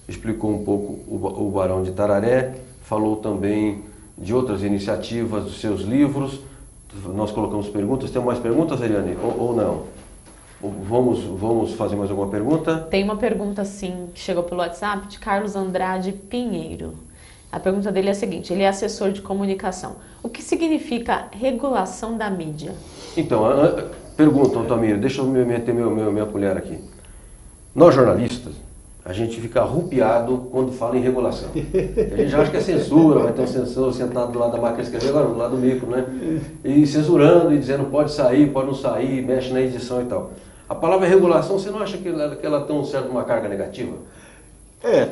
explicou um pouco o Barão de Tararé, falou também de outras iniciativas, dos seus livros. Nós colocamos perguntas. Tem mais perguntas, Eliane, ou não? Vamos fazer mais alguma pergunta? Tem uma pergunta, sim, que chegou pelo WhatsApp, de Carlos Andrade Pinheiro. A pergunta dele é a seguinte: ele é assessor de comunicação. O que significa regulação da mídia? Então, pergunta, Altamiro, deixa eu meter minha colher aqui. Nós, jornalistas, a gente fica arrupiado quando fala em regulação. A gente já acha que é censura, vai ter um censor sentado do lado da máquina de escrever, agora do lado do micro, né? E censurando e dizendo pode sair, pode não sair, mexe na edição e tal. A palavra regulação, você não acha que ela tem uma carga negativa?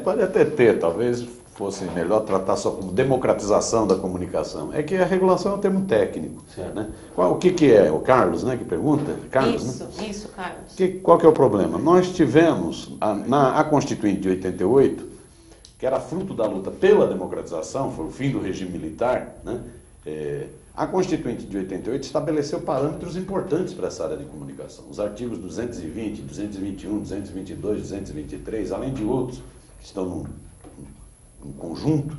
Pode até ter, talvez fosse melhor tratar só como democratização da comunicação. É que a regulação é um termo técnico. Né? O que é? O Carlos, né, que pergunta? Carlos, isso, Carlos. Qual que é o problema? Nós tivemos a Constituinte de 88, que era fruto da luta pela democratização, foi o fim do regime militar, né? A Constituinte de 88 estabeleceu parâmetros importantes para essa área de comunicação. Os artigos 220, 221, 222, 223, além de outros que estão num conjunto,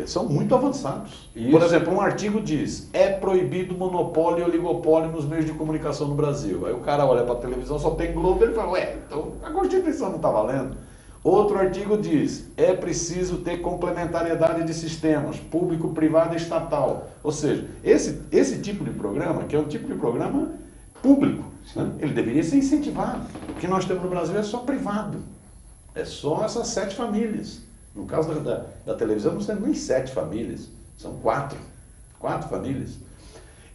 são muito avançados. Isso. Por exemplo, um artigo diz: é proibido monopólio e oligopólio nos meios de comunicação no Brasil. Aí o cara olha para a televisão, só tem Globo, ele fala, então a Constituição não está valendo. Outro artigo diz: é preciso ter complementariedade de sistemas, público, privado e estatal. Ou seja, esse tipo de programa, que é um tipo de programa público, né, ele deveria ser incentivado. O que nós temos no Brasil é só privado. É só essas 7 famílias. No caso da televisão não são nem 7 famílias, são 4 famílias.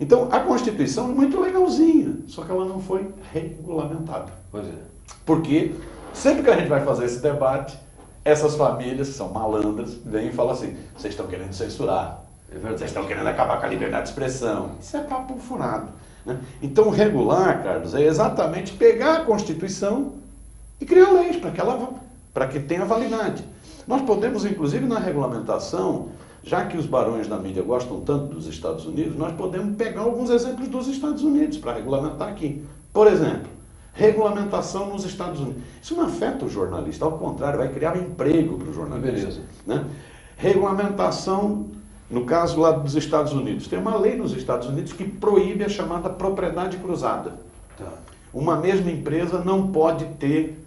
Então a Constituição é muito legalzinha, só que ela não foi regulamentada. Pois é. Porque sempre que a gente vai fazer esse debate, essas famílias, que são malandras, vêm e falam assim: vocês estão querendo censurar, vocês estão querendo acabar com a liberdade de expressão. Isso é papo furado. Né? Então regular, Carlos, é exatamente pegar a Constituição e criar leis para que tenha validade. Nós podemos, inclusive, na regulamentação, já que os barões da mídia gostam tanto dos Estados Unidos, nós podemos pegar alguns exemplos dos Estados Unidos para regulamentar aqui. Por exemplo, regulamentação nos Estados Unidos. Isso não afeta o jornalista, ao contrário, vai criar emprego para o jornalista. Beleza. Né? Regulamentação, no caso lá dos Estados Unidos. Tem uma lei nos Estados Unidos que proíbe a chamada propriedade cruzada. Tá. Uma mesma empresa não pode ter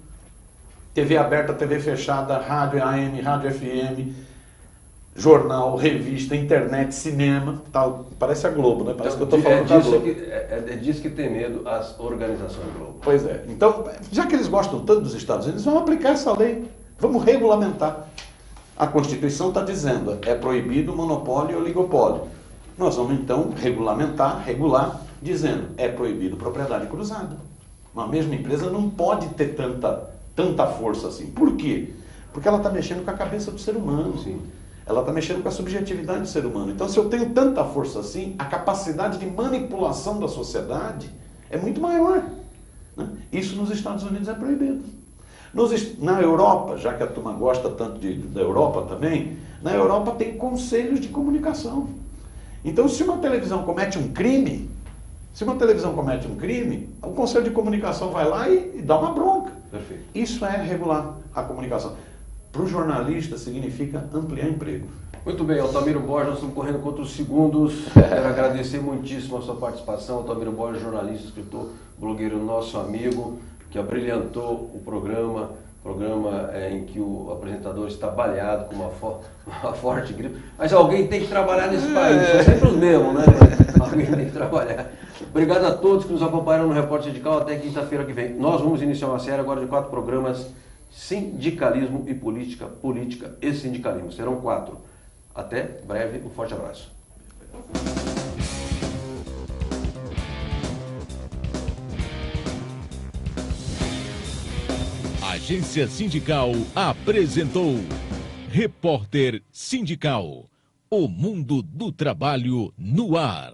TV aberta, TV fechada, rádio AM, rádio FM, jornal, revista, internet, cinema, tal. Parece a Globo, né? Parece então, que eu estou falando da Globo. É disso que tem medo as organizações Globo. Pois é. Então, já que eles gostam tanto dos Estados Unidos, vamos aplicar essa lei. Vamos regulamentar. A Constituição está dizendo: é proibido o monopólio e o oligopólio. Nós vamos, então, regular, dizendo: é proibido propriedade cruzada. Uma mesma empresa não pode ter tanta força assim. Por quê? Porque ela está mexendo com a cabeça do ser humano. Sim. ela está mexendo com a subjetividade do ser humano. Então, se eu tenho tanta força assim, a capacidade de manipulação da sociedade é muito maior, né? Isso nos Estados Unidos é proibido. Na Europa, já que a turma gosta tanto da Europa também, na Europa tem conselhos de comunicação. Então, se uma televisão comete um crime, o conselho de comunicação vai lá e dá uma bronca. Perfeito. Isso é regular a comunicação. Para o jornalista significa ampliar emprego. Muito bem, Altamiro Borges, nós estamos correndo contra os segundos. Quero agradecer muitíssimo a sua participação. Altamiro Borges, jornalista, escritor, blogueiro, nosso amigo, que abrilhantou o programa em que o apresentador está baleado com uma forte gripe. Mas alguém tem que trabalhar nesse país, são sempre os mesmos, né? Alguém tem que trabalhar. Obrigado a todos que nos acompanharam no Repórter Sindical. Até quinta-feira que vem. Nós vamos iniciar uma série agora de 4 programas: Sindicalismo e Política, Política e Sindicalismo. Serão 4. Até breve, um forte abraço. Agência Sindical apresentou Repórter Sindical, o mundo do trabalho no ar.